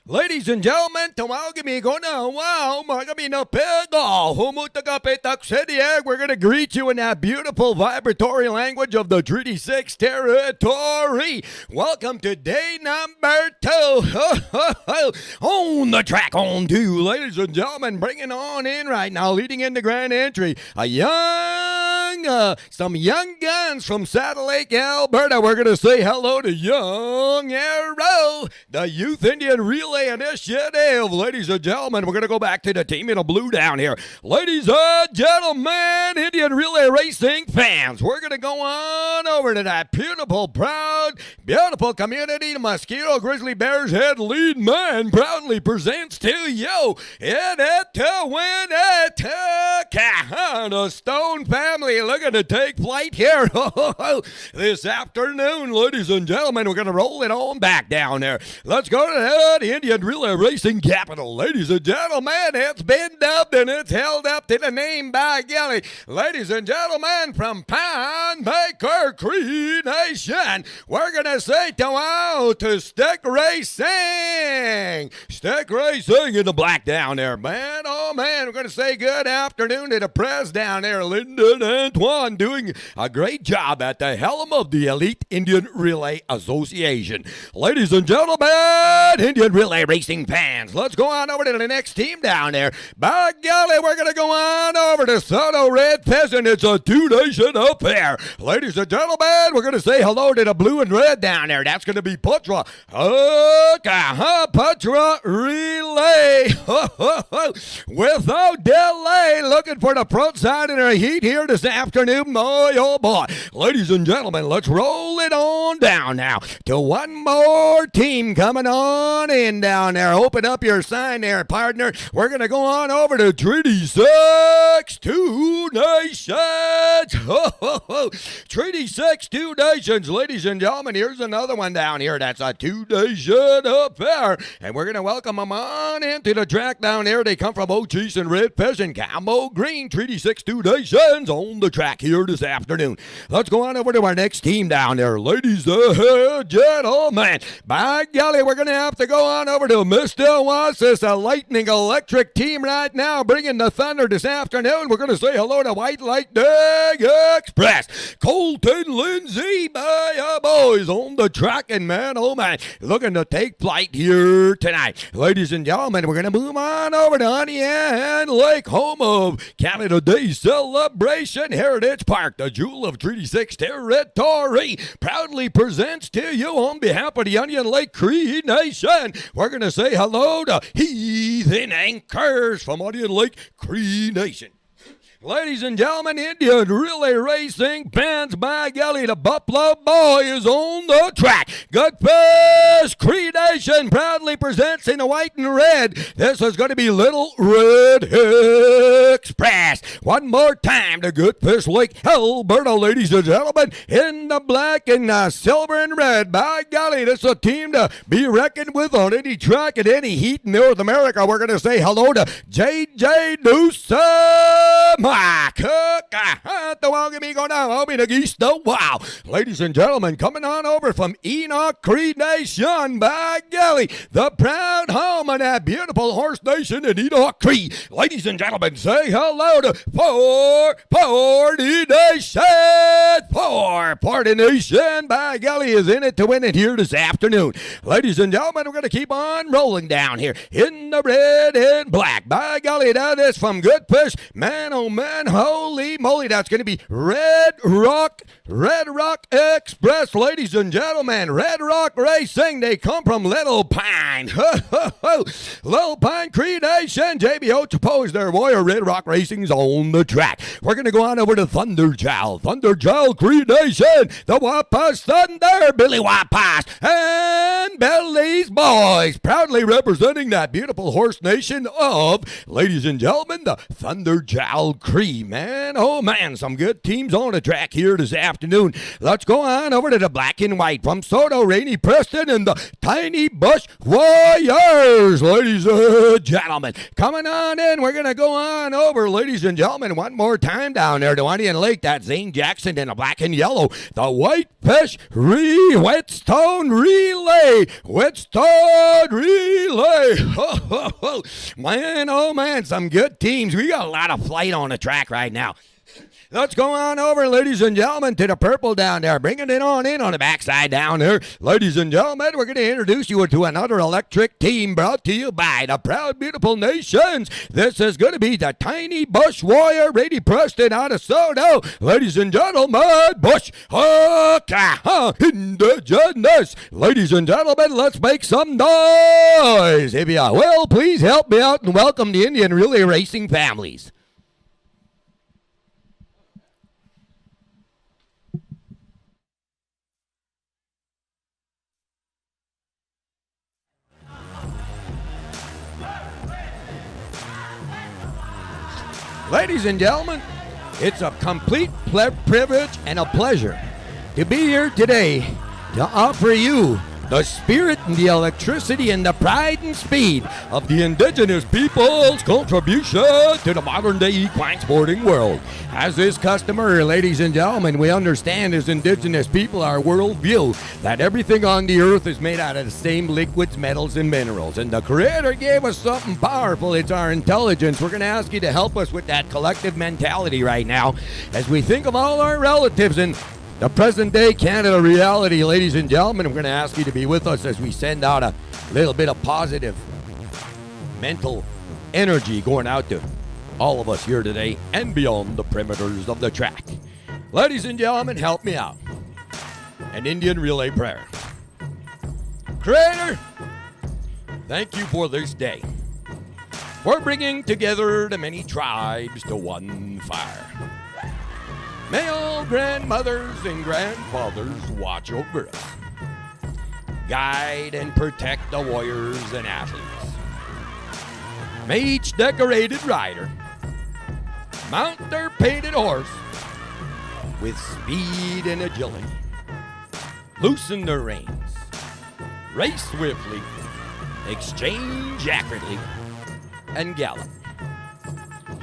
Ladies and gentlemen, tumawag ko na, wow, mga kami na pego, humutagapitak City Egg. We're going to greet you in that beautiful vibratory language of the Treaty 6 territory. Welcome to day number 2. On the track on 2, ladies and gentlemen, bringing on in right now, leading into grand entry, some young guns from Saddle Lake, Alberta. We're going to say hello to Young Arrow, the Youth Indian Relay Initiative. Ladies and gentlemen, we're going to go back to the team in a blue down here. Ladies and gentlemen, Indian Relay Racing fans, we're going to go on over to that beautiful, proud, beautiful community. The Mosquito Grizzly Bears head lead man proudly presents to you, in it to win it, the Stone family looking to take flight here this afternoon. Ladies and gentlemen, we're going to roll it on back down there. Let's go to the Indian Relay Racing capital. Ladies and gentlemen, it's been dubbed and it's held up to the name by Gilly. Ladies and gentlemen, from Pine Baker Cree Nation, we're going to say to Stick Racing. Stick Racing in the black down there, man. Oh, man, we're going to say good afternoon to the press down there. Lyndon Antoine doing a great job at the helm of the Elite Indian Relay Association. Ladies and gentlemen, Indian Relay Racing fans, let's go on over to the next team down there. By golly, we're going to go on over to Soto Red Pheasant. It's a two-nation affair. Ladies and gentlemen, we're going to say hello to the blue and red down there. That's going to be Putra. Putra Relay. Without delay, looking for the front side in our heat here this afternoon. Oh boy. Ladies and gentlemen, let's roll it on down now to one more team coming on in down there. Open up your sign there, partner. We're going to go on over to Treaty 6 Two Nations. Treaty 6 Two Nations. Ladies and gentlemen, here's another one down here. That's a two-nation affair. And we're going to welcome them on into the track down there. They come from O'Cheese and Red Pheasant, Camo Green. Treaty 6 Two Nations on the track here this afternoon. Let's go on over to our next team down there. Ladies and gentlemen, by golly, we're going to have to go on over to Mr. Wasis, a lightning electric team right now, bringing the thunder this afternoon. We're going to say hello to White Lightning Express. Colton Lindsay, my boys on the track, and man, oh man, looking to take flight here tonight. Ladies and gentlemen, we're going to move on over to Honey and Lake, home of Canada Day Celebration Heritage Park. The jewel of Treaty 6 territory proudly presents to you on behalf of the Onion Lake Cree Nation. We're going to say hello to Heathen Anchors from Onion Lake Cree Nation. Ladies and gentlemen, Indian Relay Racing fans, by golly, the Buffalo Boy is on the track. Good Fish Cree Nation proudly presents in the white and red. This is going to be Little Red Express. One more time, the Good Fish Lake, Alberta, ladies and gentlemen, in the black and silver and red. By golly, this is a team to be reckoned with on any track at any heat in North America. We're going to say hello to JJ Newsom. Wow. Ladies and gentlemen, coming on over from Enoch Cree Nation, by golly, the proud home of that beautiful horse nation in Enoch Cree. Ladies and gentlemen, say hello to Party Nation. Party Nation, by golly, is in it to win it here this afternoon. Ladies and gentlemen, we're going to keep on rolling down here in the red and black. By golly, that is from Good Fish. Man, oh man, holy moly, that's going to be Red Rock Express, ladies and gentlemen. Red Rock Racing, they come from Little Pine. Little Pine Cree Nation. JB Ochapo is their warrior. Red Rock Racing's on the track. We're going to go on over to Thunder Jowl Cree Nation. The Wapas Thunder, Billy Wapas, and Billy's Boys, proudly representing that beautiful horse nation of, ladies and gentlemen, the Thunder Jowl Cree. Man, oh man, some good teams on the track here this afternoon. Let's go on over to the black and white from Soto, Rainy Preston, and the Tiny Bush Warriors. Ladies and gentlemen, coming on in, we're going to go on over, ladies and gentlemen. gentlemen, one more time down there to Indian Lake. That's Zane Jackson in a black and yellow. The Whitefish Whetstone Relay. Whetstone Relay. Ho, ho, ho. Man, oh man, some good teams. We got a lot of flight on the track right now. Let's go on over, ladies and gentlemen, to the purple down there. Bringing it on in on the backside down there. Ladies and gentlemen, we're going to introduce you to another electric team brought to you by the proud, beautiful nations. This is going to be the Tiny Bush Warrior, Brady Preston out of Soto. Ladies and gentlemen, Bush Indigenous. Ladies and gentlemen, let's make some noise. If you will, please help me out and welcome the Indian Relay Racing families. Ladies and gentlemen, it's a complete privilege and a pleasure to be here today to offer you the spirit and the electricity and the pride and speed of the Indigenous people's contribution to the modern-day equine sporting world. As is customary, ladies and gentlemen, we understand as Indigenous people our worldview that everything on the earth is made out of the same liquids, metals, and minerals. And the Creator gave us something powerful. It's our intelligence. We're going to ask you to help us with that collective mentality right now as we think of all our relatives and the present-day Canada reality. Ladies and gentlemen, I'm going to ask you to be with us as we send out a little bit of positive mental energy going out to all of us here today and beyond the perimeters of the track. Ladies and gentlemen, help me out. An Indian relay prayer. Creator, thank you for this day, for bringing together the many tribes to one fire. May all grandmothers and grandfathers watch over us, guide and protect the warriors and athletes. May each decorated rider mount their painted horse with speed and agility, loosen their reins, race swiftly, exchange accurately, and gallop,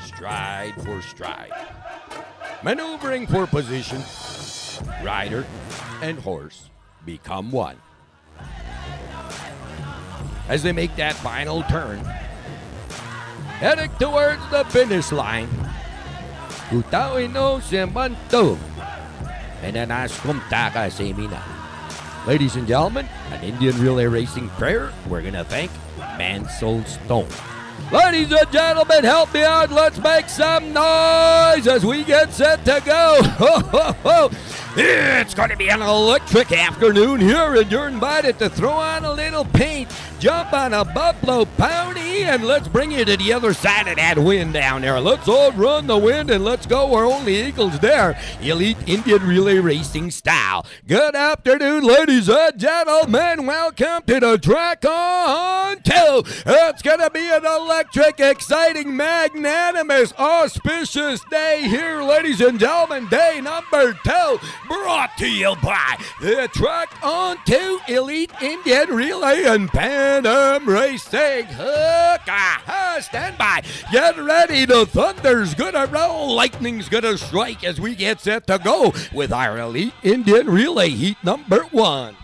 stride for stride, maneuvering for position. Rider and horse become one. As they make that final turn, heading towards the finish line, ladies and gentlemen, an Indian relay racing prayer. We're going to thank Mansell Stone. Ladies and gentlemen, help me out. Let's make some noise as we get set to go. Ho, ho, ho. It's going to be an electric afternoon here, and you're invited to throw on a little paint, jump on a buffalo pony, and let's bring you to the other side of that wind down there. Let's all run the wind, and let's go where only eagles dare. Elite Indian relay racing style. Good afternoon, ladies and gentlemen. Welcome to the track on 2. It's going to be an electric, exciting, magnanimous, auspicious day here, ladies and gentlemen. Day number 2. Brought to you by the Track on 2 Elite Indian Relay and Pan Am Racing. Stand by. Get ready. The thunder's gonna roll. Lightning's gonna strike as we get set to go with our Elite Indian Relay Heat number 1.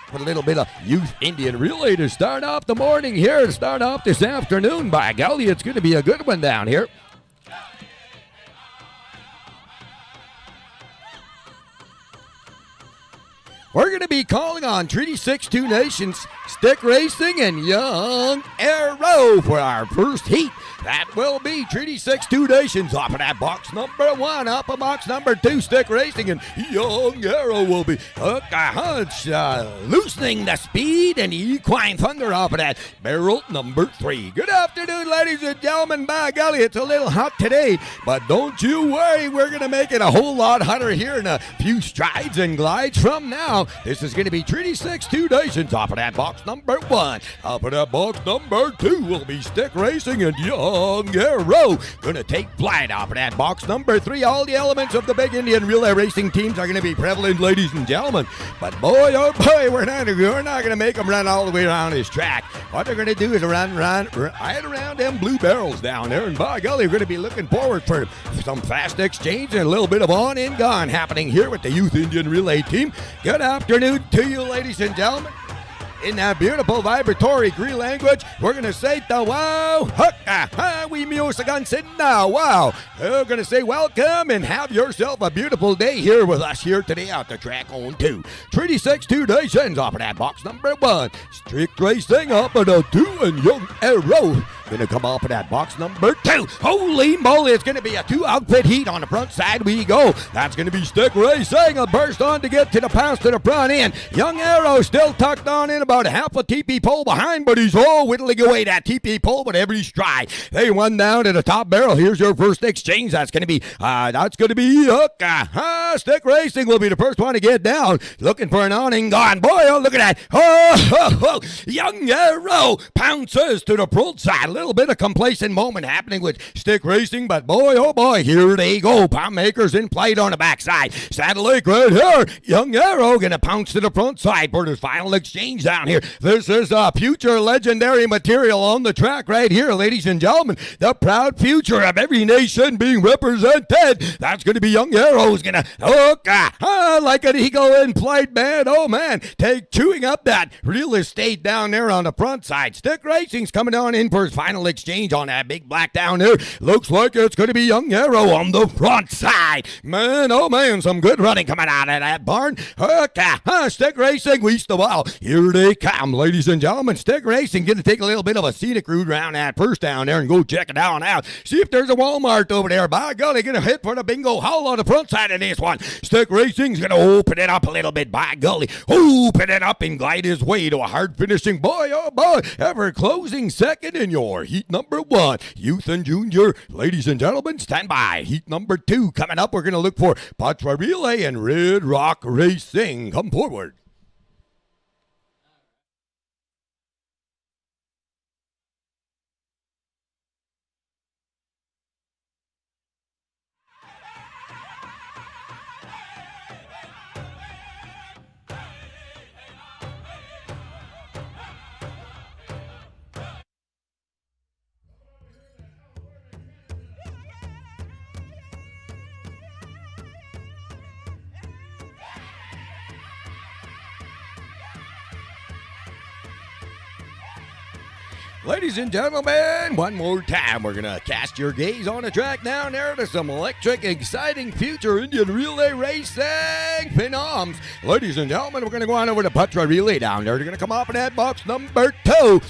Put a little bit of youth Indian relay to start off the morning here, to start off this afternoon. By golly, it's going to be a good one down here. We're going to be calling on Treaty 6 Two Nations, Stick Racing, and Young Arrow for our first heat. That will be Treaty 6 Two Nations off of that box number 1. Up of box number 2, Stick Racing, and Young Arrow will be loosening the speed and equine thunder off of that barrel number 3. Good afternoon, ladies and gentlemen. By golly, it's a little hot today, but don't you worry. We're going to make it a whole lot hotter here in a few strides and glides from now. This is going to be Treaty 6 Two Nations off of that box number 1. Off of that box number 2 will be Stick Racing and Young Young Arrow gonna take flight off of that box number 3. All the elements of the big Indian relay racing teams are gonna be prevalent, ladies and gentlemen. But boy, oh boy, we're not gonna make them run all the way around this track. What they're gonna do is run right around them blue barrels down there, and by golly, we're gonna be looking forward for some fast exchange and a little bit of on and gone happening here with the Youth Indian Relay Team. Good afternoon to you, ladies and gentlemen. In that beautiful vibratory Cree language, we're going to say the wow, we music on sit now, wow. We're going to say welcome and have yourself a beautiful day here with us here today out the track on 2. Treaty 6 2 days ends off of that box number 1. Strict racing up at a 2 and Young Arrow gonna come off of that box number 2. Holy moly, it's gonna be a 2 outfit heat on the front side we go. That's gonna be stick racing. A burst on to get to the pass to the front end. Young Arrow still tucked on in about half a teepee pole behind, but he's all whittling away that teepee pole with every stride. They won down to the top barrel. Here's your first exchange. That's gonna be stick racing will be the first one to get down. Looking for an on and gone. Boy, oh, look at that. Young Arrow pounces to the front side. Little bit of complacent moment happening with stick racing, but boy, oh boy, here they go. Palm makers in flight on the backside. Saddle Lake right here. Young Arrow gonna pounce to the front side for the final exchange down here. This is future legendary material on the track right here, ladies and gentlemen. The proud future of every nation being represented. That's gonna be Young Arrow's gonna look like an eagle in flight, man. Oh man, chewing up that real estate down there on the front side. Stick racing's coming on in for his final exchange on that big black down there. Looks like it's going to be Young Arrow on the front side. Man, oh man, some good running coming out of that barn. Stick racing, least of all. Here they come, ladies and gentlemen. Stick racing, going to take a little bit of a scenic route around that first down there and go check it out. See if there's a Walmart over there. By golly, going to hit for the bingo hole on the front side of this one. Stick racing's going to open it up a little bit. By golly, open it up and glide his way to a hard finishing. Boy, oh boy, ever closing second in your heat number 1, Youth and Junior. Ladies and gentlemen, stand by. Heat number 2 coming up. We're going to look for Patra Relay and Red Rock Racing. Come forward. Ladies and gentlemen, one more time, we're going to cast your gaze on the track down there to some electric, exciting future Indian relay racing phenoms. Ladies and gentlemen, we're going to go on over to Patra Relay down there. They're going to come off in that box number 2.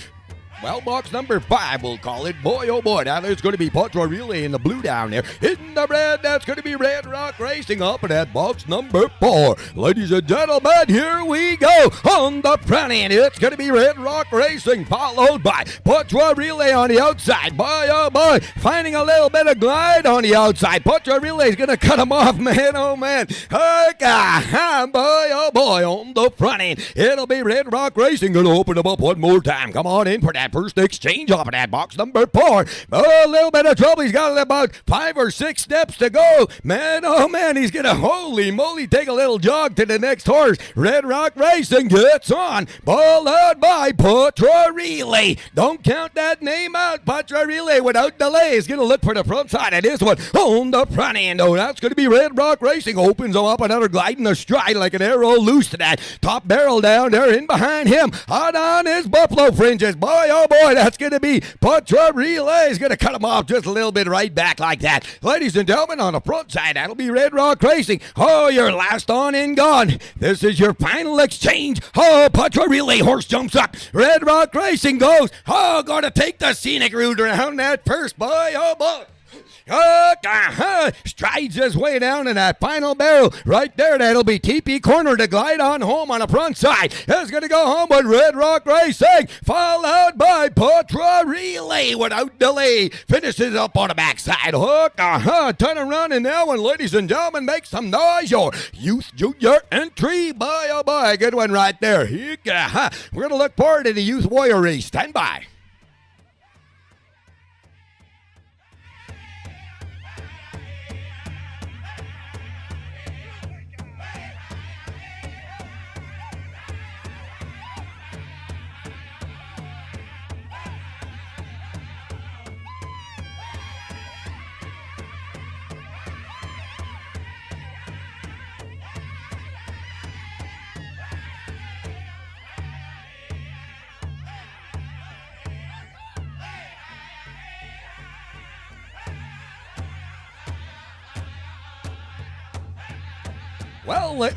Well, box number 5, we'll call it. Boy, oh boy, now there's going to be Patra Relay in the blue down there. In the red, that's going to be Red Rock Racing up in that box number 4. Ladies and gentlemen, here we go. On the front end, it's going to be Red Rock Racing, followed by Patra Relay on the outside. Boy, oh boy, finding a little bit of glide on the outside. Patra Relay is going to cut him off, man, oh man. Boy, oh boy, on the front end, it'll be Red Rock Racing. Going to open him up one more time. Come on in for that first exchange off of that box number 4. A little bit of trouble. He's got about 5 or 6 steps to go. Man, oh man, he's gonna, holy moly, take a little jog to the next horse. Red Rock Racing gets on, followed by Patra Relay. Don't count that name out. Patra Relay without delay is gonna look for the front side of this one on the front end. Oh, that's gonna be Red Rock Racing. Opens him up, another gliding astride like an arrow loose to that top barrel down there in behind him. Hot on his buffalo fringes. Boy, oh boy, that's going to be Patra Relay. Is going to cut him off just a little bit right back like that. Ladies and gentlemen, on the front side, that'll be Red Rock Racing. Oh, you're last on and gone. This is your final exchange. Oh, Patra Relay horse jumps up. Red Rock Racing goes. Oh, going to take the scenic route around that first. Boy, oh boy. Strides his way down in that final barrel right there. That'll be TP Corner to glide on home on the front side. It's going to go home with Red Rock Racing, followed by Patra Relay without delay. Finishes up on the backside. Ton of running now, and ladies and gentlemen, make some noise. Your Youth Junior entry. Boy, oh boy, good one right there. We're going to look forward to the Youth Warrior race. Stand by. Well,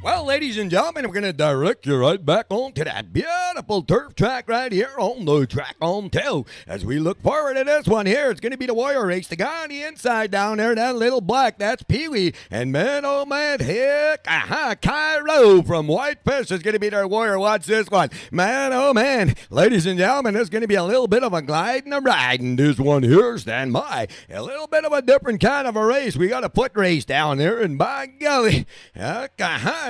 well, ladies and gentlemen, we're going to direct you right back on to that beautiful turf track right here on the track on 2. As we look forward to this one here, it's going to be the Warrior race. The guy on the inside down there, that little black, that's Pee-wee. And man, oh man, heck, Cairo from Whitefish is going to be their Warrior. Watch this one. Man, oh man, ladies and gentlemen, there's going to be a little bit of a glide and a ride in this one here. Stand by. A little bit of a different kind of a race. We got a foot race down there, and by golly,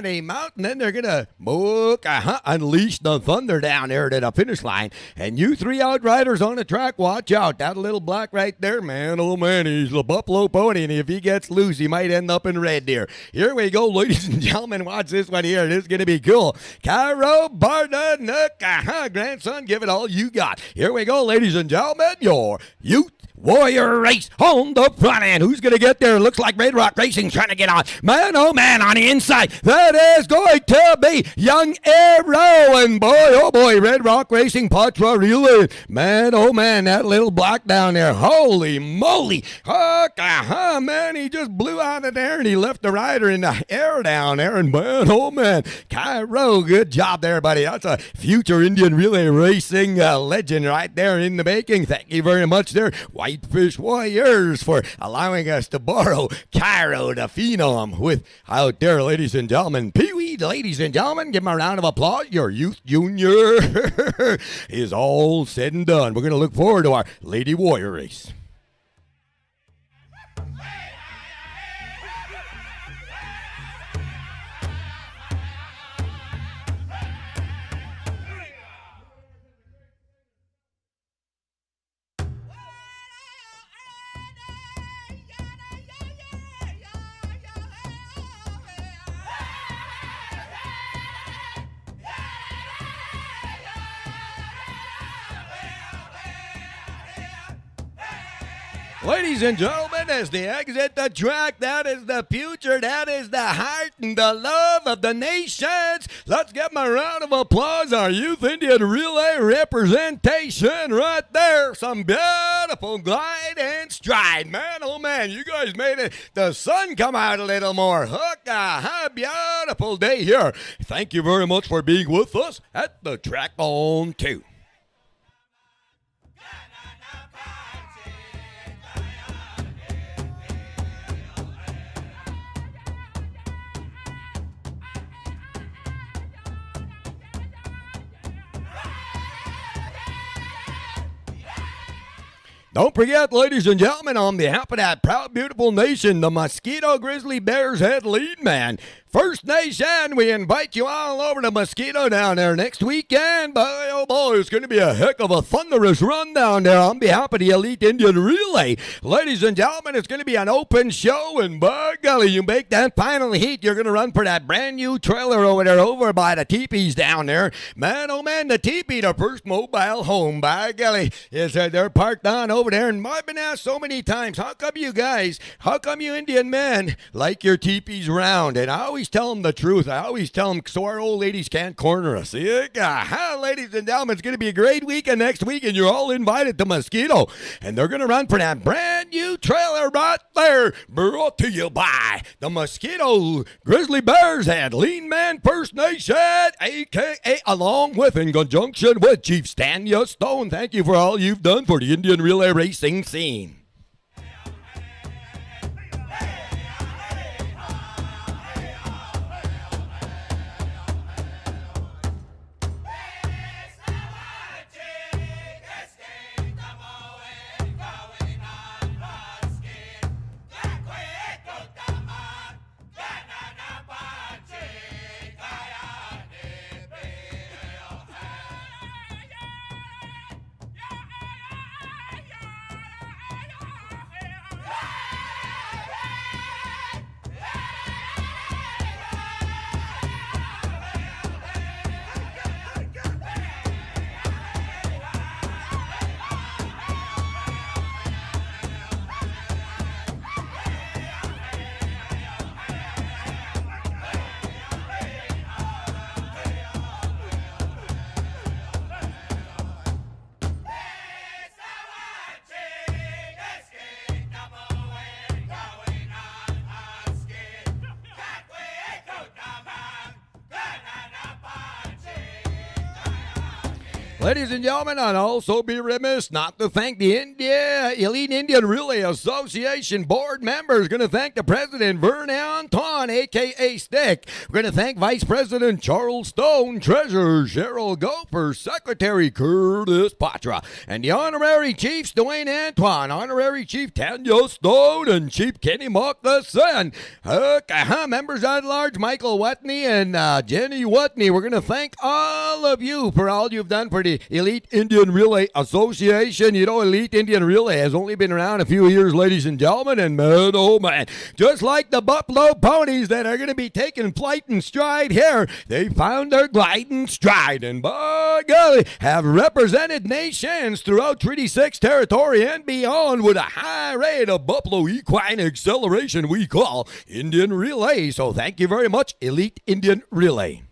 they mount, and then they're gonna unleash the thunder down there to the finish line. And you 3 outriders on the track, watch out. That little black right there, man, oh man, he's the Buffalo Pony, and if he gets loose, he might end up in Red Deer. Here we go, ladies and gentlemen. Watch this one here. This is gonna be cool. Cairo Barda Nook, grandson, give it all you got. Here we go, ladies and gentlemen. Your youth Warrior race on the front end. Who's going to get there? Looks like Red Rock Racing trying to get on. Man, oh man, on the inside. That is going to be Young EIRA. And boy, oh boy, Red Rock Racing Patra Relay. Man, oh man, that little black down there. Holy moly. Man, he just blew out of there and he left the rider in the air down there. And man, oh man, Cairo, good job there, buddy. That's a future Indian Relay Racing legend right there in the making. Thank you very much there, Whitefish Warriors, for allowing us to borrow Cairo the Phenom with out there, ladies and gentlemen. Pee-wee, ladies and gentlemen, give him a round of applause. Your youth junior is all said and done. We're going to look forward to our Lady Warrior race. Ladies and gentlemen, as they exit the track, that is the future, that is the heart and the love of the nations. Let's give them a round of applause. Our Youth Indian Relay representation right there. Some beautiful glide and stride. Man, oh man, you guys made it. The sun come out a little more. Beautiful day here. Thank you very much for being with us at the track on 2. Don't forget, ladies and gentlemen, on behalf of that proud, beautiful nation, the Mosquito Grizzly Bears head lead man, First Nation, we invite you all over to Mosquito down there next weekend. Boy, oh boy, it's going to be a heck of a thunderous run down there on behalf of the Elite Indian Relay. Ladies and gentlemen, it's going to be an open show, and by golly, you make that final heat, you're going to run for that brand new trailer over there, over by the teepees down there. Man, oh man, the teepee, the first mobile home, by golly, is they're parked on over there. And I've been asked so many times, how come you Indian men like your teepees round? And I always tell them the truth. I always tell them so our old ladies can't corner us. Ladies and gentlemen, it's going to be a great weekend next week, and you're all invited to Mosquito. And they're going to run for that brand new trailer right there, brought to you by the Mosquito Grizzly Bears and Lean Man First Nation, a.k.a. along with, in conjunction with Chief Stanya Stone. Thank you for all you've done for the Indian Relay Racing scene. Ladies and gentlemen, I'd also be remiss not to thank the Elite Indian Relay Association board members. Going to thank the president, Vern Anton, a.k.a. Stick. We're going to thank Vice President Charles Stone, Treasurer Cheryl Gopher, Secretary Curtis Patra, and the Honorary Chiefs, Dwayne Antoine, Honorary Chief Tanya Stone, and Chief Kenny Moccasin. Members at large, Michael Watney and Jenny Watney. We're going to thank all of you for all you've done for the Elite Indian Relay Association. You know, Elite Indian Relay has only been around a few years, ladies and gentlemen, and man, oh man, just like the Buffalo Ponies that are going to be taking flight and stride here, they found their gliding stride, and by golly, have represented nations throughout Treaty 6 territory and beyond with a high rate of Buffalo equine acceleration we call Indian Relay. So thank you very much, Elite Indian Relay.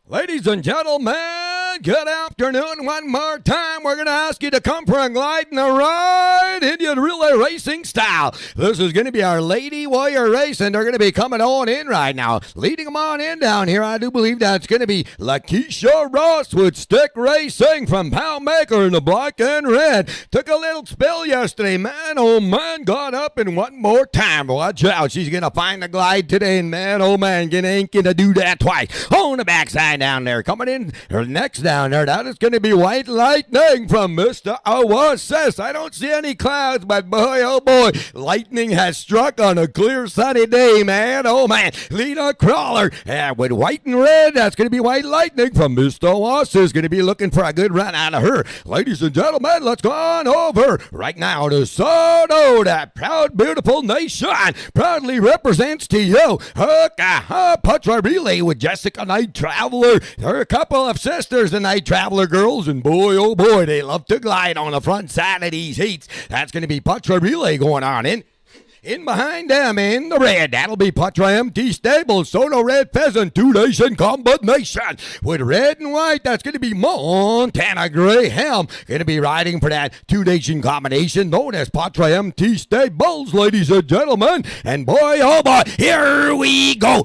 Ladies and gentlemen, good afternoon one more time. We're going to ask you to come for a glide and a ride, Indian Relay Racing style. This is going to be our Lady Warrior race, and they're going to be coming on in right now. Leading them on in down here, I do believe that's going to be Lakeisha Ross with Stick Racing from Poundmaker in the black and red. Took a little spill yesterday, man, oh man, got up and one more time. Watch out, she's going to find the glide today, and man, oh man, ain't going to do that twice. On the backside down there, coming in her next down there, that is going to be White Lightning from Mr. Oasis. I don't see any clouds, but boy, oh boy, lightning has struck on a clear sunny day, man. Oh man, Lena Crawler with white and red, that's going to be White Lightning from Mr. Oasis. Going to be looking for a good run out of her. Ladies and gentlemen, let's go on over right now to Soto, that proud, beautiful nation proudly represents to you Patra Relay with Jessica Night Traveler. There are a couple of sisters, the Night Traveler girls, and boy, oh boy, they love to glide on the front side of these heats. That's going to be Patra Relay going on in behind them in the red, that'll be Patra MT Stable, Soto Red Pheasant, 2-nation combination with red and white. That's going to be Montana Greyhound, going to be riding for that 2-nation combination known as Patra MT Stables, ladies and gentlemen. And boy, oh boy, here we go.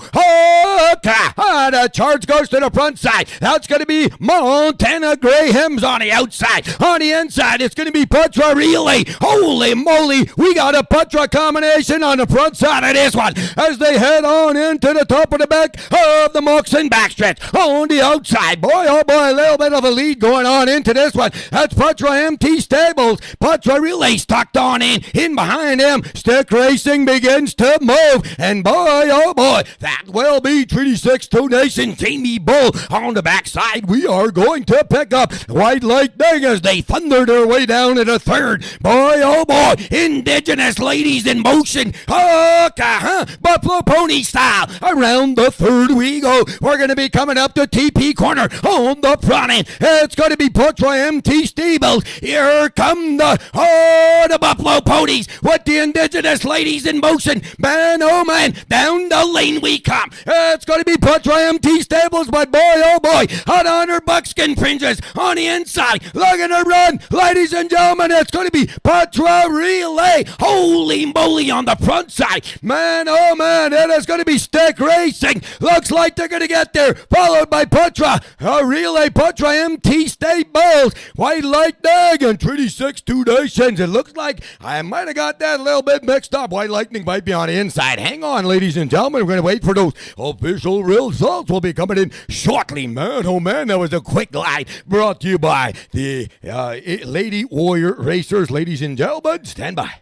The charge goes to the front side. That's going to be Montana Greyhounds on the outside. On the inside, it's going to be Patra Relay. Holy moly, we got a Patra combination on the front side of this one as they head on into the top of the back of the Moxon backstretch. On the outside, boy, oh boy, a little bit of a lead going on into this one. That's Patra MT Stables. Patra Relay tucked on in behind them. Stick Racing begins to move, and boy, oh boy, that will be Treaty 6 2-nation Jamie Bull on the backside. We are going to pick up White Lightning as they thunder their way down to the third. Boy, oh boy, Indigenous ladies in motion. Buffalo Pony style. Around the third we go. We're going to be coming up to TP corner on the front end. It's going to be Patra MT Stables. Here come the Buffalo Ponies with the Indigenous ladies in motion. Man, oh man, down the lane we come. It's going to be Patra MT Stables, but boy, oh boy, hot on her buckskin fringes on the inside. Look at her run. Ladies and gentlemen, it's going to be Patra Relay. Holy moly on the front side. Man, oh man, it is going to be Stick Racing. Looks like they're going to get there. Followed by Patra Relay, Patra MT Stables, White Lightning, and Treaty 6 2-nations. It looks like I might have got that a little bit mixed up. White Lightning might be on the inside. Hang on, ladies and gentlemen. We're going to wait for those official results. Will be coming in shortly. Man, oh man, that was a quick glide brought to you by the Lady Warrior Racers. Ladies and gentlemen, stand by.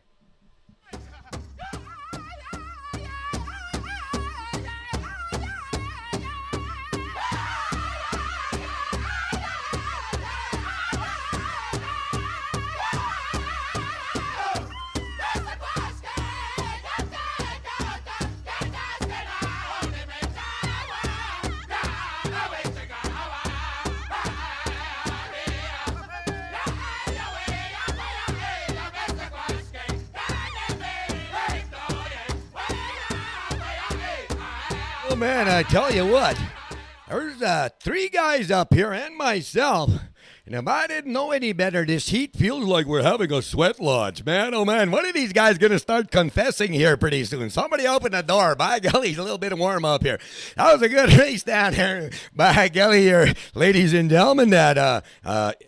Man, I tell you what, There's three guys up here and myself. And if I didn't know any better, this heat feels like we're having a sweat lodge. Man, oh man, one of these guys going to start confessing here pretty soon. Somebody open the door. By golly, it's a little bit warm up here. That was a good race down there. By golly here, ladies and gentlemen, that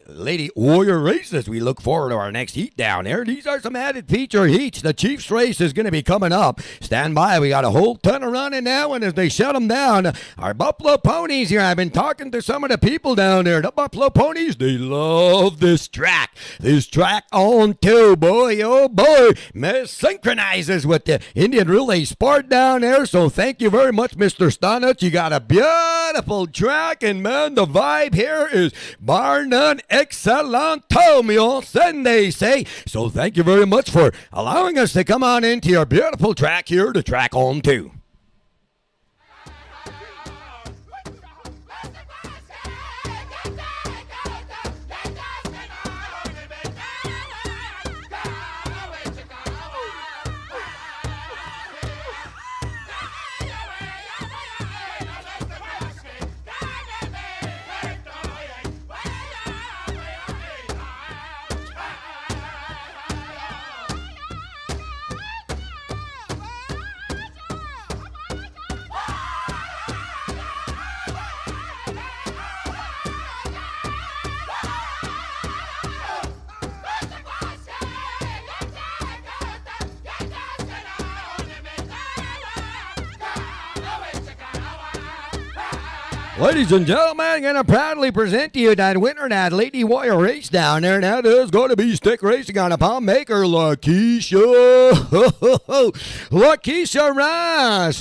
Lady Warrior races. We look forward to our next heat down there. These are some added feature heats. The Chiefs race is going to be coming up. Stand by. We got a whole ton of running now, and as they shut them down, our Buffalo Ponies here. I've been talking to some of the people down there. The Buffalo Ponies, they love this track. This track on two, boy, oh boy, synchronizes with the Indian Relay Sport down there. So thank you very much, Mr. Stonich. You got a beautiful track, and man, the vibe here is bar none excellento, mi sen they say. So thank you very much for allowing us to come on into your beautiful track here, the track on two. Ladies and gentlemen, I'm going to proudly present to you that winner, that Lady Warrior race down there. Now, there's going to be stick racing on a palm maker, Lakeisha. Lakeisha Ross,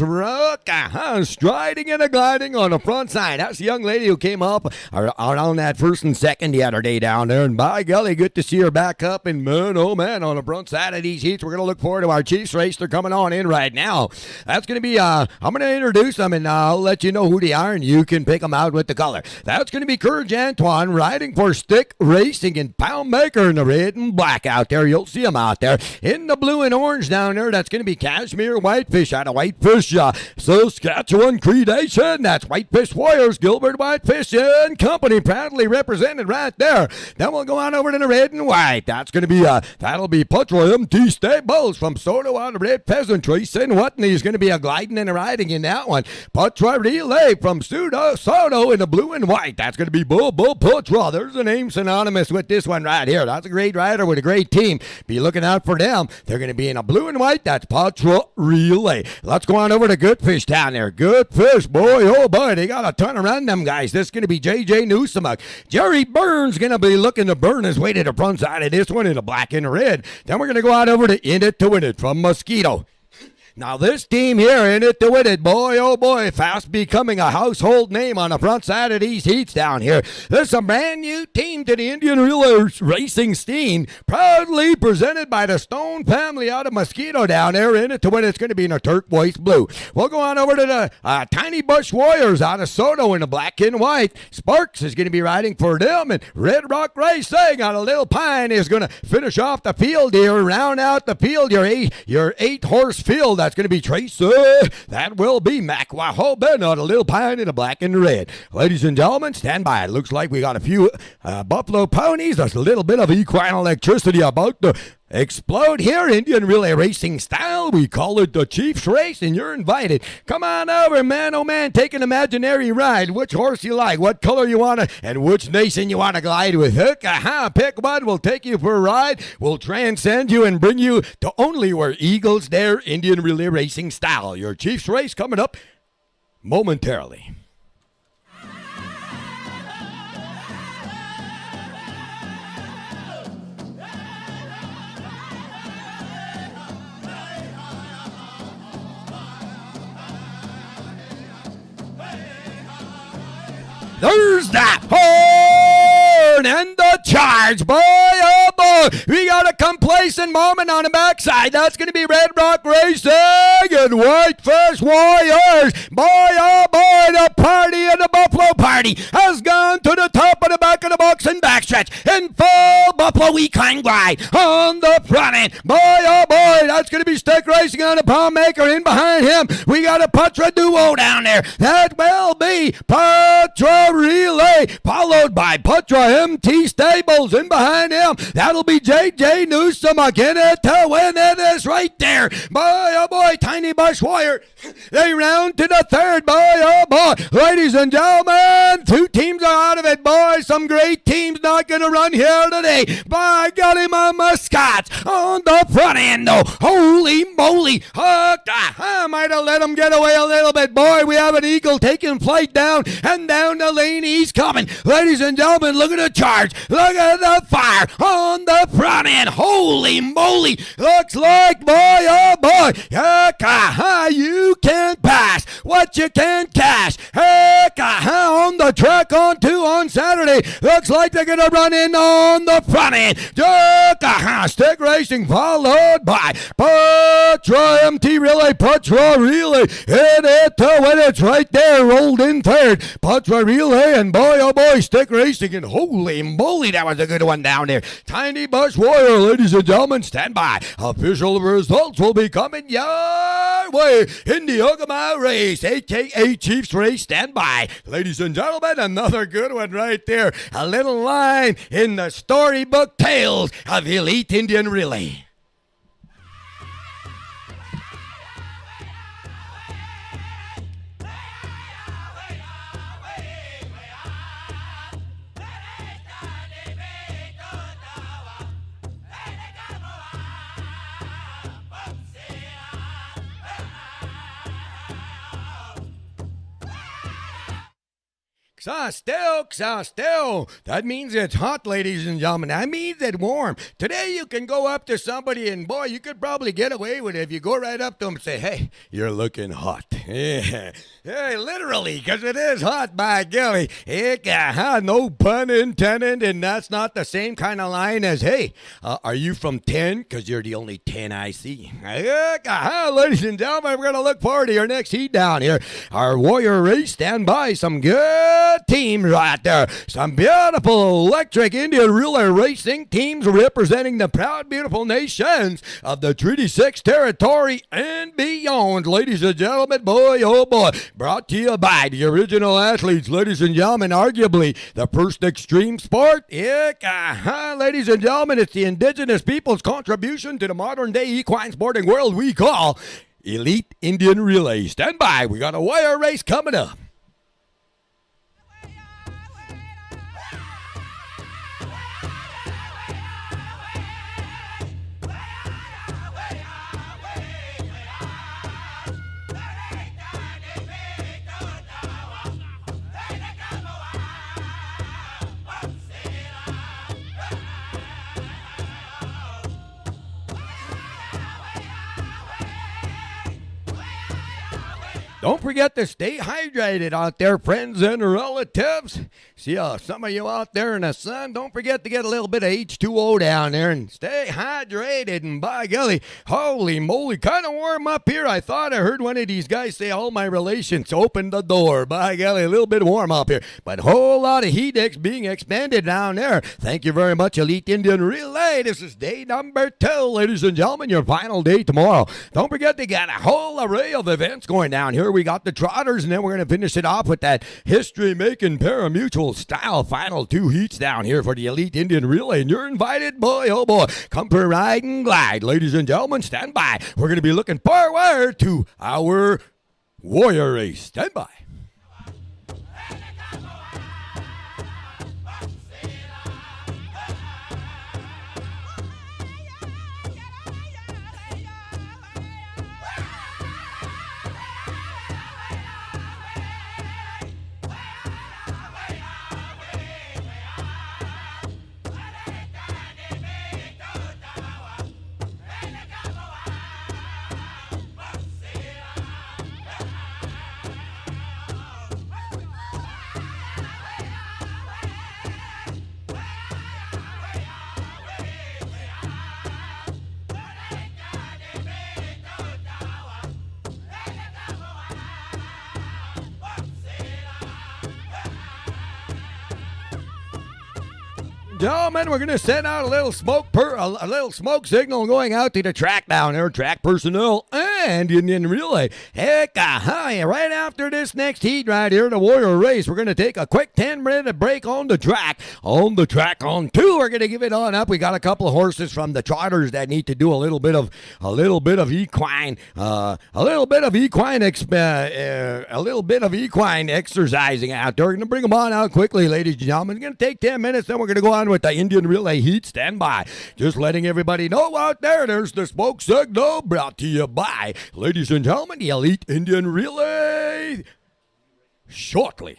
striding and a gliding on the front side. That's the young lady who came up on that first and second the other day down there. And by golly, good to see her back up. And man, oh man, on the front side of these heats, we're going to look forward to our Chiefs race. They're coming on in right now. That's going to be, I'm going to introduce them and I'll let you know who they are and you can pick them out with the color. That's going to be Courage Antoine riding for Stick Racing and Pound Maker in the red and black out there. You'll see them out there. In the blue and orange down there, that's going to be Cashmere Whitefish out of Whitefish, Saskatchewan Credation. That's Whitefish Warriors, Gilbert Whitefish and Company, proudly represented right there. Then we'll go on over to the red and white. That's going to be, that'll be Putro MT Stables from Soto on the Red Peasantry. Sin Watney is going to be a gliding and a riding in that one. Putro Relay from Soto in the blue and white. That's going to be Bull Putra. There's a name synonymous with this one right here. That's a great rider with a great team. Be looking out for them. They're going to be in a blue and white. That's Putra Relay. Let's go on over to Good Fish down there. Good Fish, boy, oh boy, they got a ton around them guys. This is going to be JJ Newsom. Jerry Burns going to be looking to burn his way to the front side of this one in the black and red. Then we're going to go on over to In It to Win It from Mosquito. Now this team here, In It to Win It, boy, oh boy, fast becoming a household name on the front side of these heats down here. There's a brand new team to the Indian Relay Racing Scene, proudly presented by the Stone family out of Mosquito down there. In It to Win It's going to be in a turquoise blue. We'll go on over to the Tiny Bush Warriors out of Soto in the black and white. Sparks is going to be riding for them, and Red Rock Racing out of Little Pine is going to finish off the field here, round out the field, your 8-horse field. That's going to be Tracy. That will be Macwahoben out of Little Pine in the black and red. Ladies and gentlemen, stand by. It looks like we got a few Buffalo Ponies. There's a little bit of equine electricity about to explode here. Indian Relay Racing style. We call it the Chiefs race, and you're invited. Come on over, man, oh man. Take an imaginary ride. Which horse you like, what color you want to, and which nation you want to glide with. Pick one. We'll take you for a ride. We'll transcend you and bring you to only where eagles dare. Indian Relay Racing style. Your Chiefs race coming up momentarily. There's that horn and the charge, boy, oh boy. We got a complacent moment on the backside. That's going to be Red Rock Racing and Whitefish Warriors. Boy, oh boy, the party and the Buffalo Party has gone to the top of the back of the the box and backstretch. In full Buffalo Equine Glide on the front end. Boy, oh boy, that's going to be stick racing on a palm maker. In behind him, we got a Patra Duo down there. That will be Patra Relay, followed by Patra MT Stables. In behind him, that'll be JJ Newsom again to win it is right there. Boy, oh boy, Tiny Bush Warrior. They round to the third. Boy, oh boy. Ladies and gentlemen, two teams are out of it. Boy, some great teams not going to run here today. By golly, my Muscats on the front end, though. Holy moly. I might have let them get away a little bit. Boy, we have an eagle taking flight down, and down the lane he's coming. Ladies and gentlemen, look at the charge. Look at the fire on the front end. Holy moly. Looks like, boy, oh boy. You can't pass what you can't cash. On the track on 2 on Saturday. Looks like they're going to run in on the front end. Stick racing followed by Patra MT Relay. Patra Relay hit it to win. It's right there. Rolled in third. Patra Relay and boy, oh boy, stick racing. And holy moly, that was a good one down there. Tiny Bush Warrior, ladies and gentlemen, stand by. Official results will be coming your way in the Ogama race, a.k.a. Chiefs race. Stand by. Ladies and gentlemen, another good one right there. A little line in the storybook tales of Elite Indian Relay. Still. That means it's hot, ladies and gentlemen. That means it's warm. Today you can go up to somebody and, boy, you could probably get away with it if you go right up to them and say, hey, you're looking hot. Yeah, literally, because it is hot, by golly. No pun intended, and that's not the same kind of line as, hey, are you from 10? Because you're the only 10 I see. Ladies and gentlemen, we're going to look forward to your next heat down here. Our Warrior race, stand by. Some good teams right there. Some beautiful electric Indian Relay racing teams representing the proud, beautiful nations of the Treaty 6 territory and beyond. Ladies and gentlemen, boy, oh boy. Brought to you by the original athletes, ladies and gentlemen, arguably the first extreme sport. Ladies and gentlemen, it's the indigenous people's contribution to the modern day equine sporting world we call Elite Indian Relay. Stand by. We got a wire race coming up. Don't forget to stay hydrated out there, friends and relatives. See some of you out there in the sun, don't forget to get a little bit of H2O down there and stay hydrated. And by golly, holy moly, kind of warm up here. I thought I heard one of these guys say all my relations opened the door. By golly, a little bit warm up here. But a whole lot of heat being expanded down there. Thank you very much, Elite Indian Relay. This is day number 2, ladies and gentlemen, your final day tomorrow. Don't forget to get a whole array of events going down here. We got the Trotters, and then we're going to finish it off with that history-making pari-mutuel style final 2 heats down here for the Elite Indian Relay. And you're invited, boy, oh boy. Come for a ride and glide. Ladies and gentlemen, stand by. We're going to be looking forward to our Warrior race. Stand by. and gentlemen, we're going to send out a little smoke signal going out to the track down there, track personnel and Indian Relay. Heck, hi! Right after this next heat right here, the Warrior Race, we're going to take a quick 10-minute break on the track. On two, we're going to give it on up. We got a couple of horses from the trotters that need to do a little bit of equine exercising out there. We're going to bring them on out quickly, ladies and gentlemen. It's going to take 10 minutes, then we're going to go on with the Indian Relay heat. Stand by. Just letting everybody know out there's the smoke signal brought to you by, ladies and gentlemen, the Elite Indian Relay. Shortly.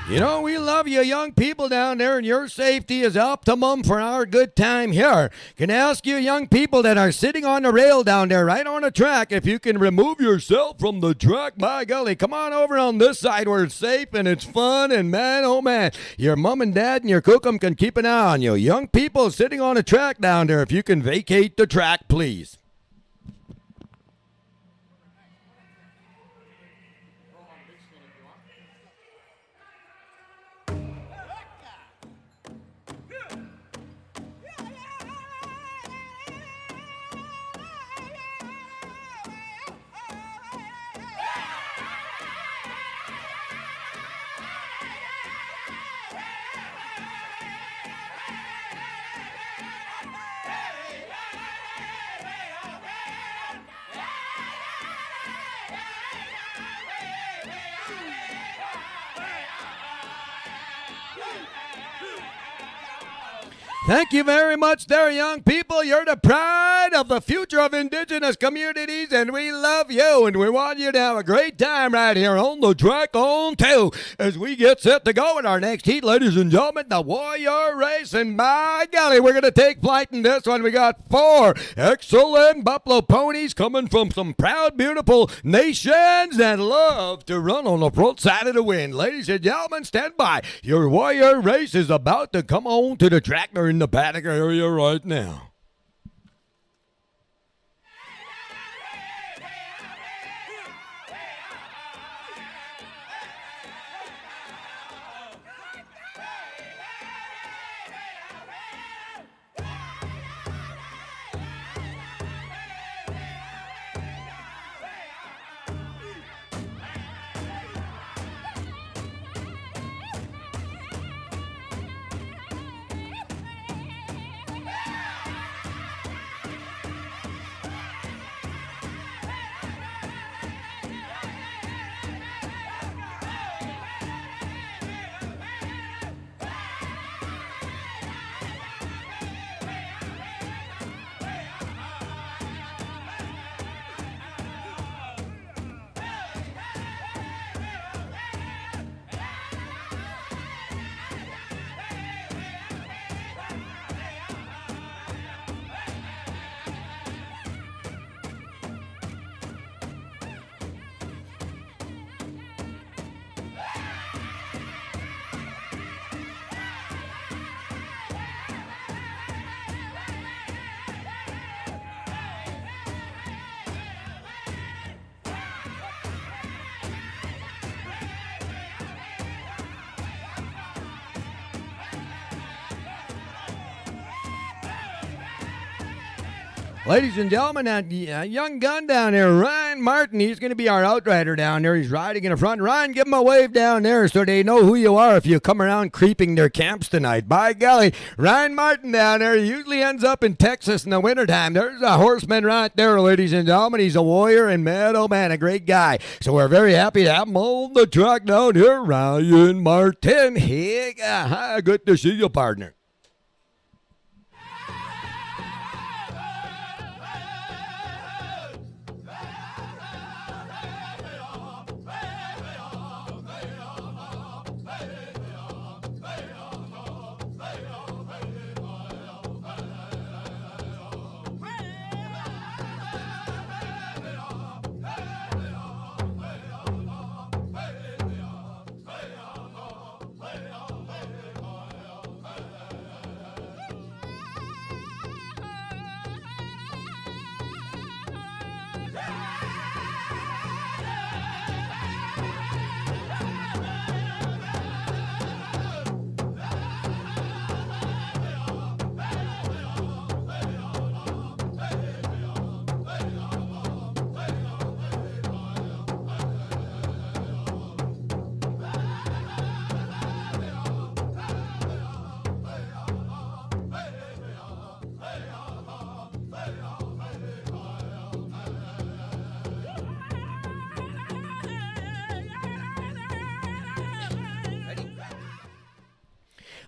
You know, we love you young people down there, and your safety is optimum for our good time here. Can I ask you young people that are sitting on the rail down there right on the track, if you can remove yourself from the track, by golly, come on over on this side where it's safe and it's fun, and man, oh man, your mom and dad and your cookum can keep an eye on you. Young people sitting on the track down there, if you can vacate the track, please. Thank you very much there, young people. You're the pride of the future of Indigenous communities, and we love you, and we want you to have a great time right here on the track on two as we get set to go in our next heat, ladies and gentlemen, the Warrior Race. And by golly, we're going to take flight in this one. We got 4 excellent buffalo ponies coming from some proud, beautiful nations that love to run on the front side of the wind. Ladies and gentlemen, stand by. Your Warrior Race is about to come on to the track. They're in the paddock area right now. Ladies and gentlemen, that young gun down there, Ryan Ryan Martin. He's going to be our outrider down there. He's riding in the front. Ryan, give him a wave down there so they know who you are if you come around creeping their camps tonight. By golly, Ryan Martin down there. He usually ends up in Texas in the wintertime. There's a horseman right there, ladies and gentlemen. He's a warrior and man, oh man, a great guy. So we're very happy to have him on the track down here. Ryan Martin. Hey, good to see you, partner.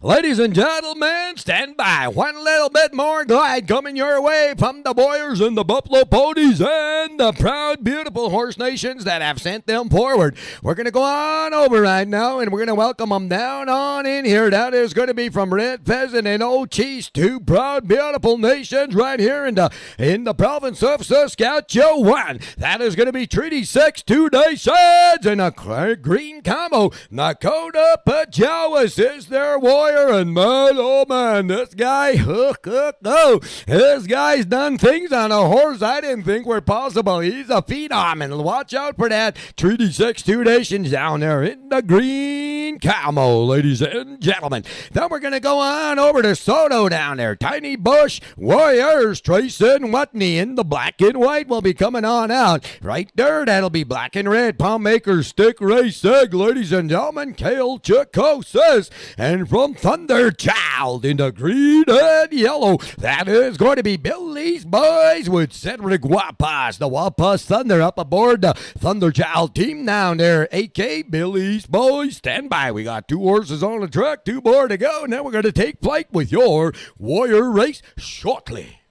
Ladies and gentlemen, stand by. One little bit more glide coming your way from the Boyers and the Buffalo Ponies and the proud, beautiful horse nations that have sent them forward. We're going to go on over right now, and we're going to welcome them down on in here. That is going to be from Red Pheasant and Old Cheese, two proud, beautiful nations right here in the province of Saskatchewan. That is going to be Treaty 6, 2 nations, and a green combo. Nakota Pajawas is their warrior. And man, oh man, this guy, this guy's done things on a horse I didn't think were possible. He's a phenom, and watch out for that Treaty 6 2 nations down there in the green camo, ladies and gentlemen. Then we're going to go on over to Soto down there. Tiny Bush Warriors, Trace and Watney in the black and white will be coming on out. Right there, that'll be black and red. Palm Maker Stick Race Egg, ladies and gentlemen. Kale Chikosis. And from Thunder Child in the green and yellow, that is going to be Billy's Boys with Cedric Wapas. The Wapas Thunder up aboard the Thunder Child team down there. AK Billy's Boys, stand by. We got two horses on the track, two more to go. Now we're going to take flight with your Warrior race shortly.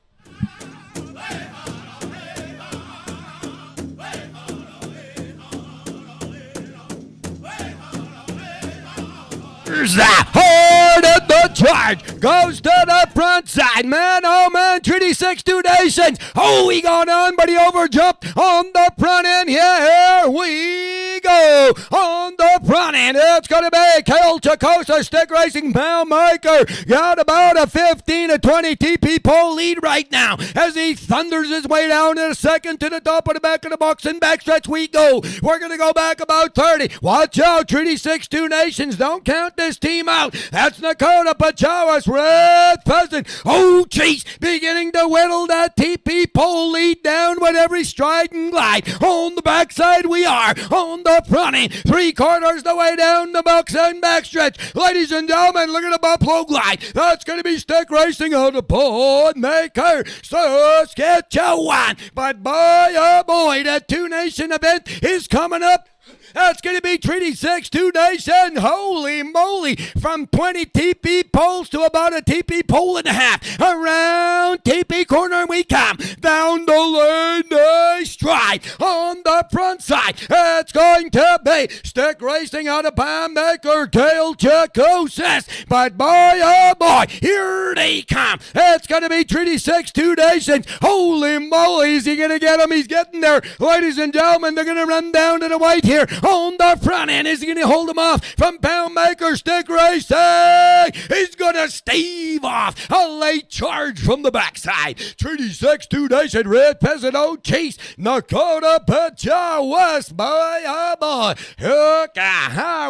Here's the hard at the charge. Goes to the front side. Man, oh man, Treaty 6 2 nations. Oh, he got on, but he overjumped on the front end. Here we go. On the front end, it's going to be Kale Chikosa, Stick Racing Pound Maker. Got about a 15 to 20 TP pole lead right now as he thunders his way down to the second to the top of the back of the box, and backstretch we go. We're going to go back about 30. Watch out, Treaty 6 2 nations. Don't count this team out. That's Nakota Pajawas, Red Pheasant. Oh, jeez, beginning to whittle that TP pole lead down with every stride and glide. On the backside we are. On the front end, 3/4 the way down the box and backstretch. Ladies and gentlemen, look at the Buffalo glide. That's going to be Stick Racing out of Pawn Maker, Saskatchewan. But boy, oh boy, that two-nation event is coming up. That's going to be Treaty 6 2 nation. Holy moly. From 20 TP poles to about a TP pole and a half. Around TP corner we come. Down the lane they stride. On the front side, it's going to be Stick Racing out of Palm Maker, Kale Chikosis. But boy, oh boy, here they come. It's going to be Treaty 6 2 nations. Holy moly, is he going to get him? He's getting there. Ladies and gentlemen, they're going to run down to the white here. On the front end, is he going to hold him off from Pound Maker, Stick Racing? He's going to stave off a late charge from the backside. Treaty 6 2 nation, Red Pheasant, Old Chase, Nakota Pajawas, boy, oh boy.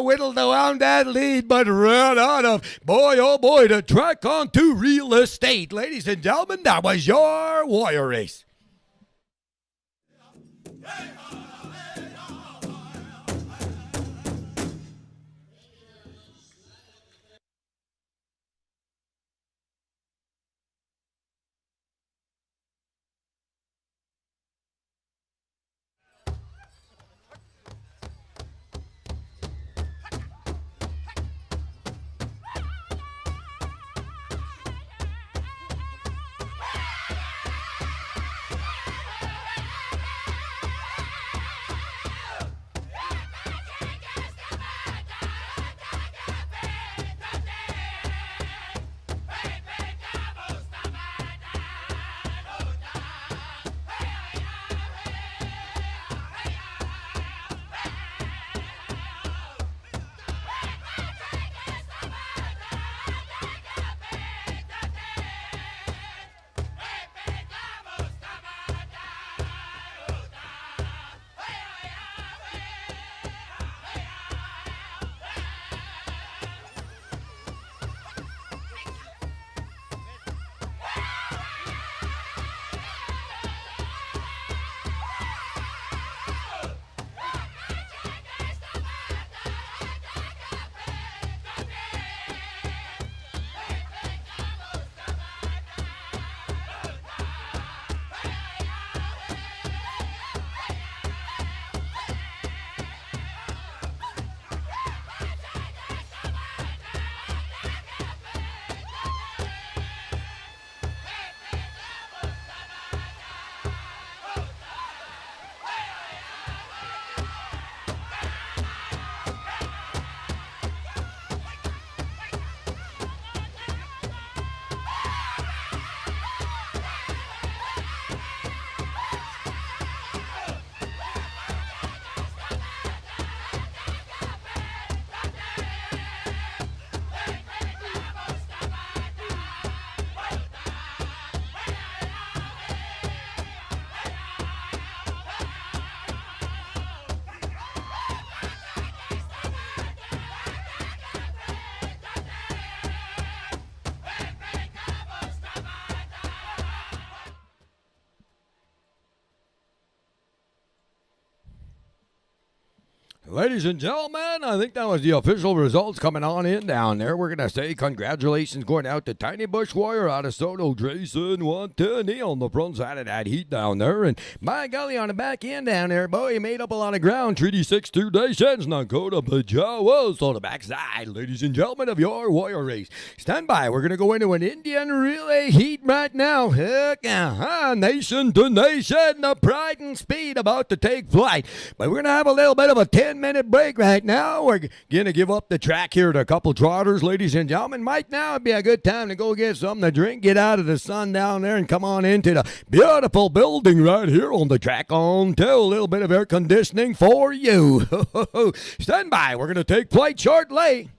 Whittled around that lead, but ran out of, boy, oh boy, the track onto real estate. Ladies and gentlemen, that was your Warrior race. Ladies and gentlemen, I think that was the official results coming on in down there. We're going to say congratulations going out to Tiny Bush Warrior out of Soto, Jason 110 on the front side of that heat down there. And by golly, on the back end down there, boy, he made up a lot of ground. Treaty 6 2 Nations, Nakota Pajawas on the backside, ladies and gentlemen, of your Warrior race. Stand by. We're going to go into an Indian relay heat right now. Heck, nation to nation, the pride and speed about to take flight. But we're going to have a little bit of a 10-minute break right now. We're going to give up the track here to a couple trotters, ladies and gentlemen. Right now would be a good time to go get something to drink, get out of the sun down there, and come on into the beautiful building right here on the track on to a little bit of air conditioning for you. Stand by. We're going to take flight shortly.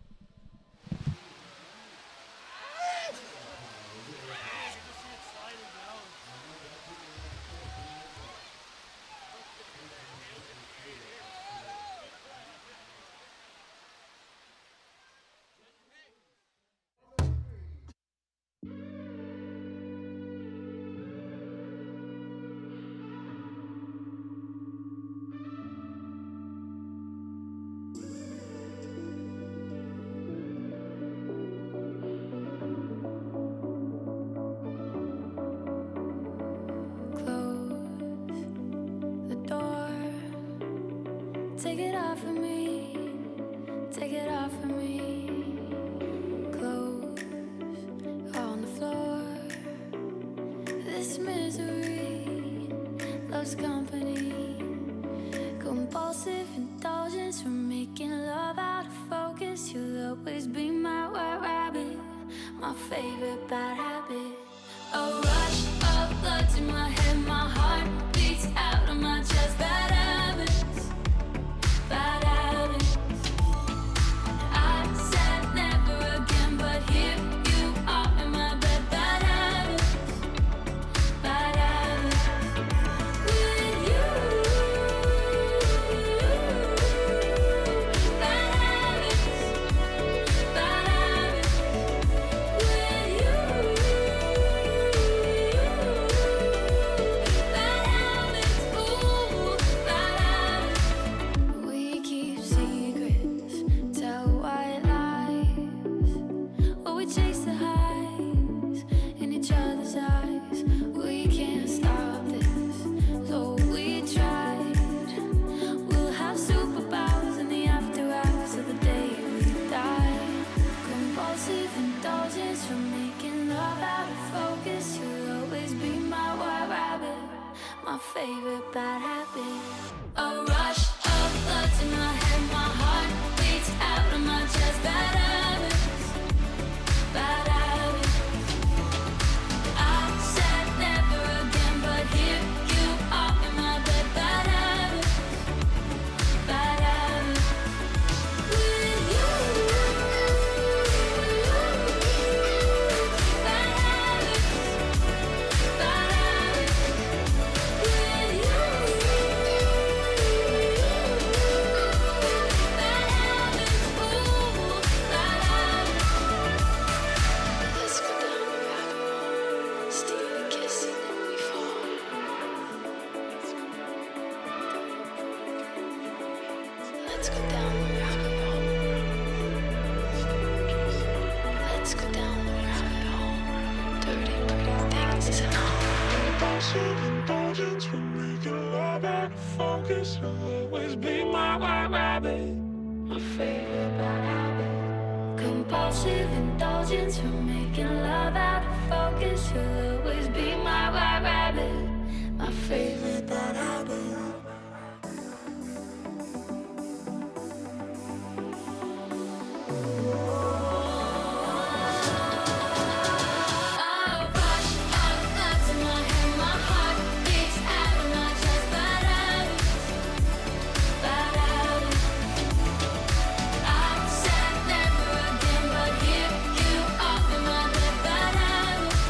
Take it off of me, take it off of me. Clothes on the floor. This misery loves company. Compulsive indulgence from making love out of focus. You'll always be my white rabbit, my favorite bad habit. A rush of blood to my head, my heart beats out of my chest. Bad habits. Bad habits. I said never again, but here you are in my bed. Bad habits. Bad habits. With you. Bad habits. Bad habits. With you. Bad habits. Ooh, bad habits. We keep secrets, tell white lies. Oh, we chase the highs in each other's eyes. We can't stop this, so we tried. We'll have superpowers in the after hours of the day we die. Compulsive indulgence from making love out of focus. You'll always be my white rabbit, my favorite bad habit. A rush of blood to my head, my heart beats out of my chest. Bad habits, bad habits. I said never again, but here you are in my bed. Bad habits, bad habits. With you. Bad habits, bad habits. With you. Bad habits, ooh, bad habits. Let's go down the rabbit hole, stealing, kissing, and we fall. Let's go down the rabbit hole. Let's go down the rabbit hole. Dirty, pretty things and all. Compulsive indulgence from making love out of focus. You'll always be my white rabbit, my favorite bad habit. Compulsive indulgence from making love out of focus. You'll always be my white rabbit, my favorite bad habit. A rush of blood to my head, my heart beats out of my chest. Bad habits, bad habits. I said never again, but here you are in my bed. Bad habits,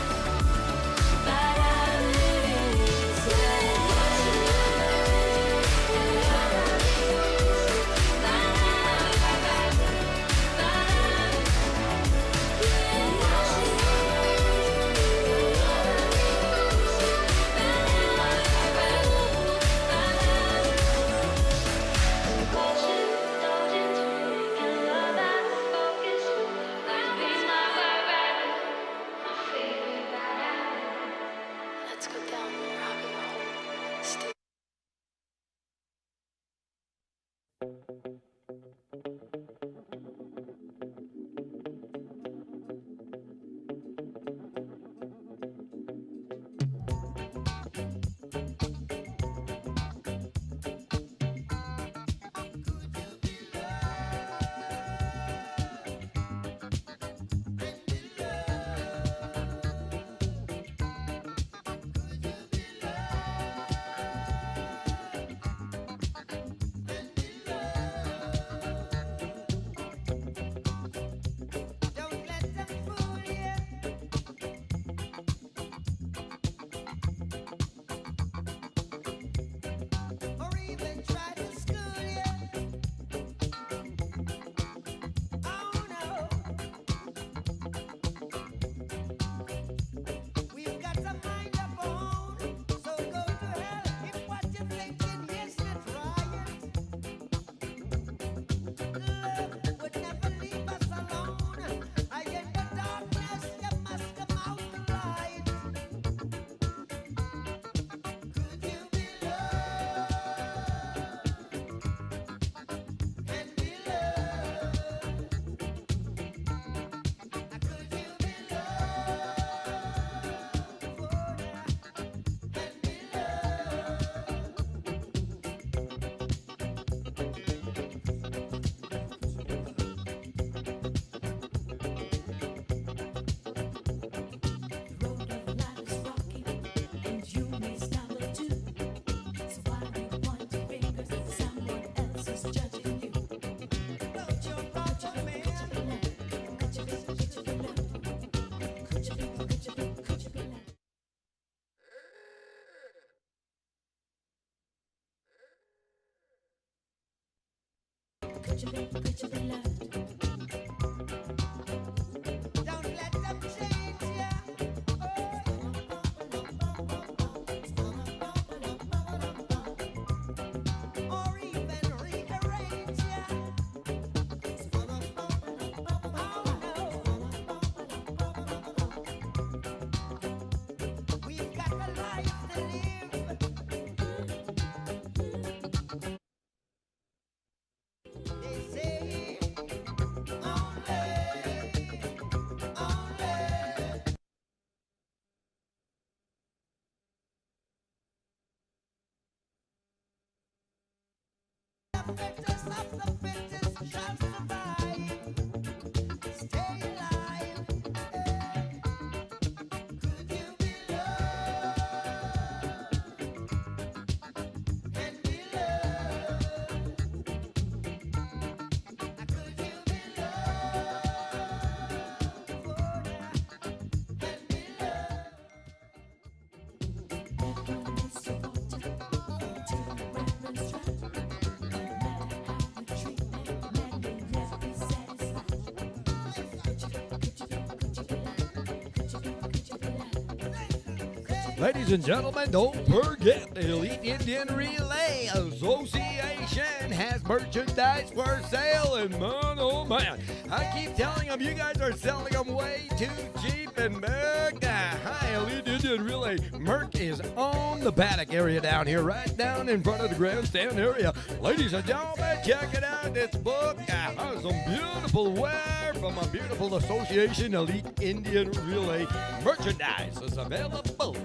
Ladies and gentlemen, don't forget the Elite Indian Relay Association has merchandise for sale, and man, oh man, I keep telling them you guys are selling them way too cheap, and back hi, Elite Indian Relay merch is on the paddock area down here, right down in front of the grandstand area. Ladies and gentlemen, check it out. This book has some beautiful wear from a beautiful association. Elite Indian Relay merchandise is available.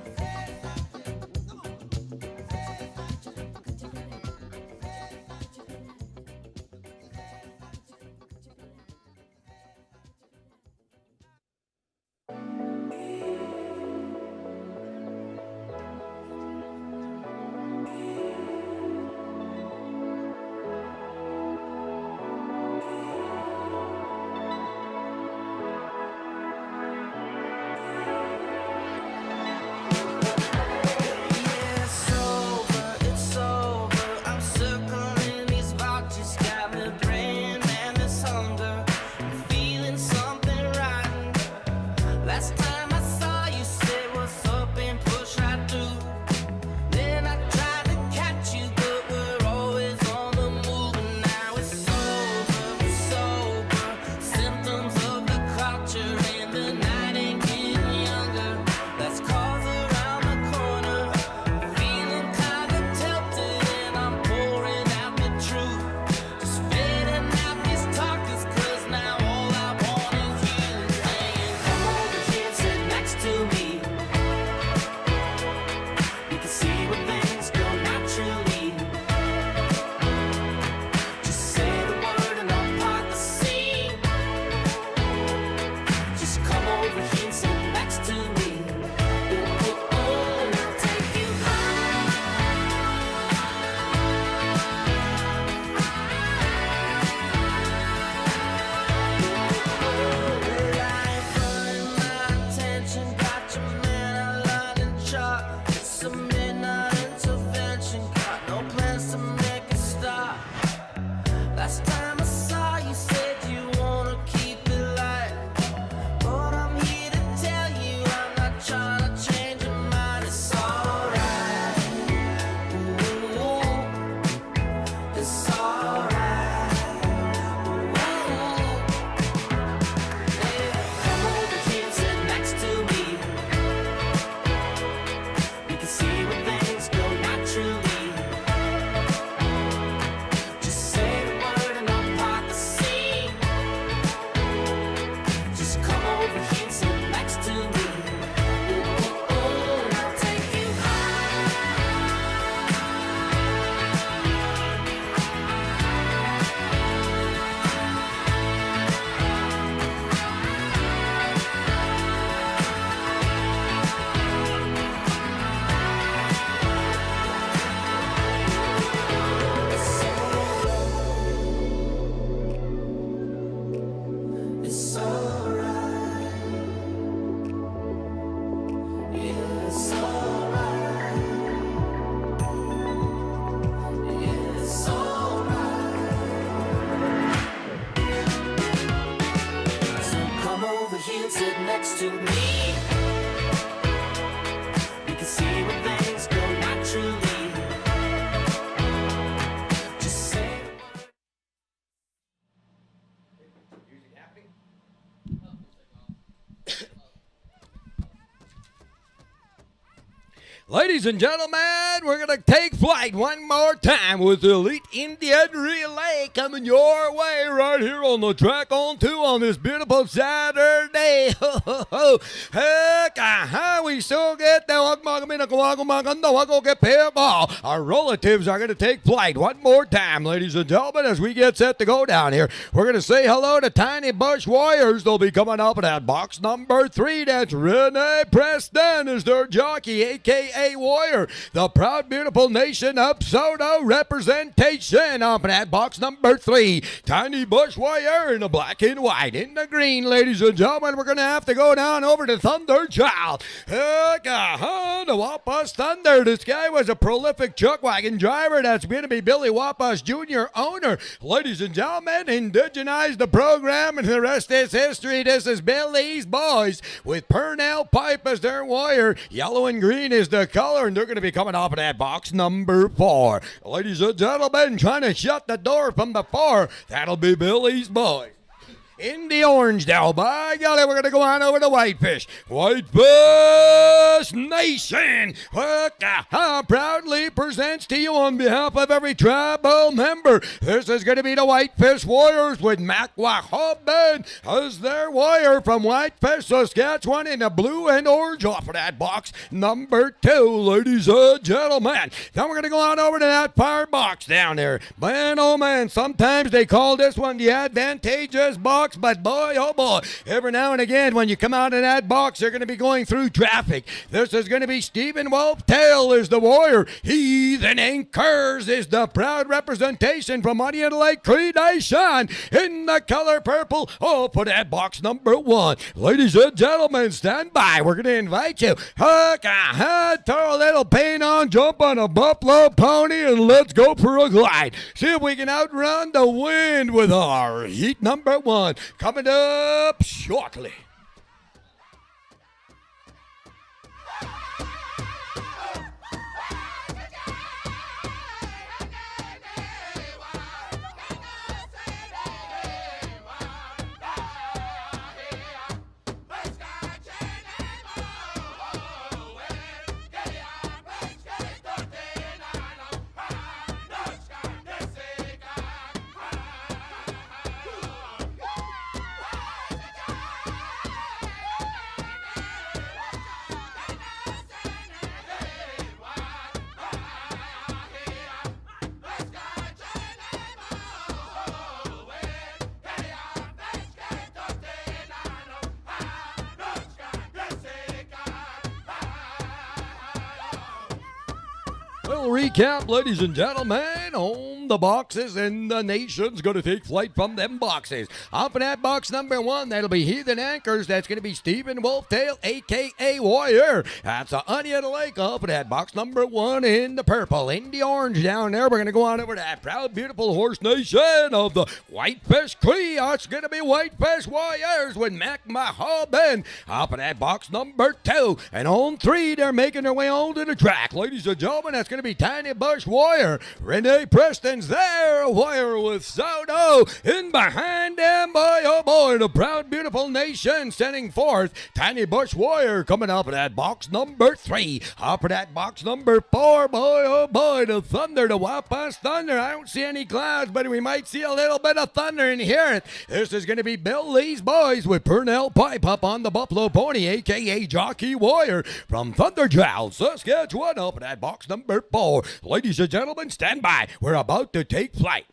sit next to me. We can see where things go naturally. Just say Ladies and gentlemen, we're going to take flight one more time with the Elite Indian Relay coming your way right here on the track on 2 on this beautiful Saturday. Ho, ho, ho. Heck, we still get the Our relatives are going to take flight one more time, ladies and gentlemen, as we get set to go down here. We're going to say hello to Tiny Bush Warriors. They'll be coming up at that box number 3. That's Renee Preston is their jockey, a.k.a. Warrior, the proud, beautiful nation of Soto representation up in that box number 3. Tiny Bush Warrior in the black and white. In the green, ladies and gentlemen, we're going to have to go down over to Thunder Child. The Wapas Thunder. This guy was a prolific chuck wagon driver. That's going to be Billy Wapas Jr., owner. Ladies and gentlemen, indigenized the program, and the rest is history. This is Billy's Boys with Purnell Pipe as their warrior. Yellow and green is the color, and they're going to be coming off of that box number 4. Ladies and gentlemen, trying to shut the door from the 4. That'll be Billy's Boys. In the orange now, by golly, we're going to go on over to Whitefish. Whitefish Nation proudly presents to you on behalf of every tribal member. This is going to be the Whitefish Warriors with Mac Wahoben as their warrior from Whitefish, Saskatchewan in the blue and orange off of that box number 2, ladies and gentlemen. Then we're going to go on over to that far box down there. Man, oh man, sometimes they call this one the advantageous box. But boy, oh boy, every now and again when you come out of that box, you're going to be going through traffic. This is going to be Stephen Wolftail is the warrior. Heathen Anchors is the proud representation from Onion Lake Cree Nation in the color purple. Oh, for that box number 1. Ladies and gentlemen, stand by. We're going to invite you. Throw a little paint on, jump on a buffalo pony, and let's go for a glide. See if we can outrun the wind with our heat number 1. Coming up shortly. Little recap, ladies and gentlemen, on the boxes, and the nation's going to take flight from them boxes. Up in that box number 1, that'll be Heathen Anchors. That's going to be Stephen Wolftail, a.k.a. Warrior. That's a Onion Lake up in that box number 1 in the purple. In the orange down there, we're going to go on over to that proud, beautiful horse nation of the Whitefish Cree. It's going to be Whitefish Warriors with Mac Mahoben up in that box number 2. And on 3, they're making their way on to the track. Ladies and gentlemen, that's going to be Tiny Bush Warrior. Renee Preston's there, Warrior with Soto. In behind them, boy, oh boy, the proud, beautiful nation sending forth Tiny Bush Warrior coming up at that box number 3. Up at that box number 4, boy, oh boy, the Thunder, the Wapas Thunder. I don't see any clouds, but we might see a little bit of thunder in here. This is going to be Billy's Boys with Purnell Pipe up on the Buffalo Pony, a.k.a. Jockey Warrior from Thunder Child, Saskatchewan, up at that box number 4. Ladies and gentlemen, stand by. We're about to take flight.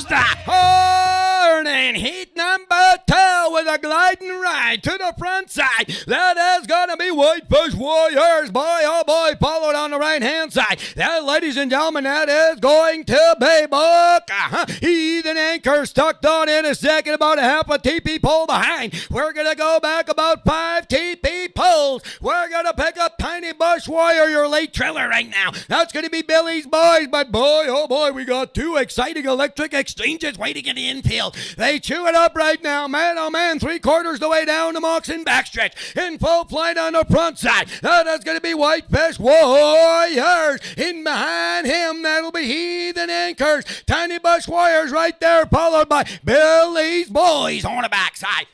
comes the horn and heat number 2 with a gliding right to the front side. That is going to be Whitefish Warriors. Boy, oh boy, followed on the right-hand side. That, ladies and gentlemen, that is going to be Buck. Heathen Anchor stuck on in a second, about a half a TP pole behind. We're going to go back about 5 TP poles. We're going to pick up Tiny Bush Warrior, your late trailer right now. That's going to be Billy's Boys, but boy, oh boy, we got 2 exciting electric exchanges waiting in the infield. They chew it up right now. Man, oh man, 3/4 the way down the Moxon backstretch. In full flight on the front side. That is going to be Whitefish Warriors. In behind him, that'll be Heathen Anchors. Tiny Bush Warriors right there, followed by Billy's Boys on the backside.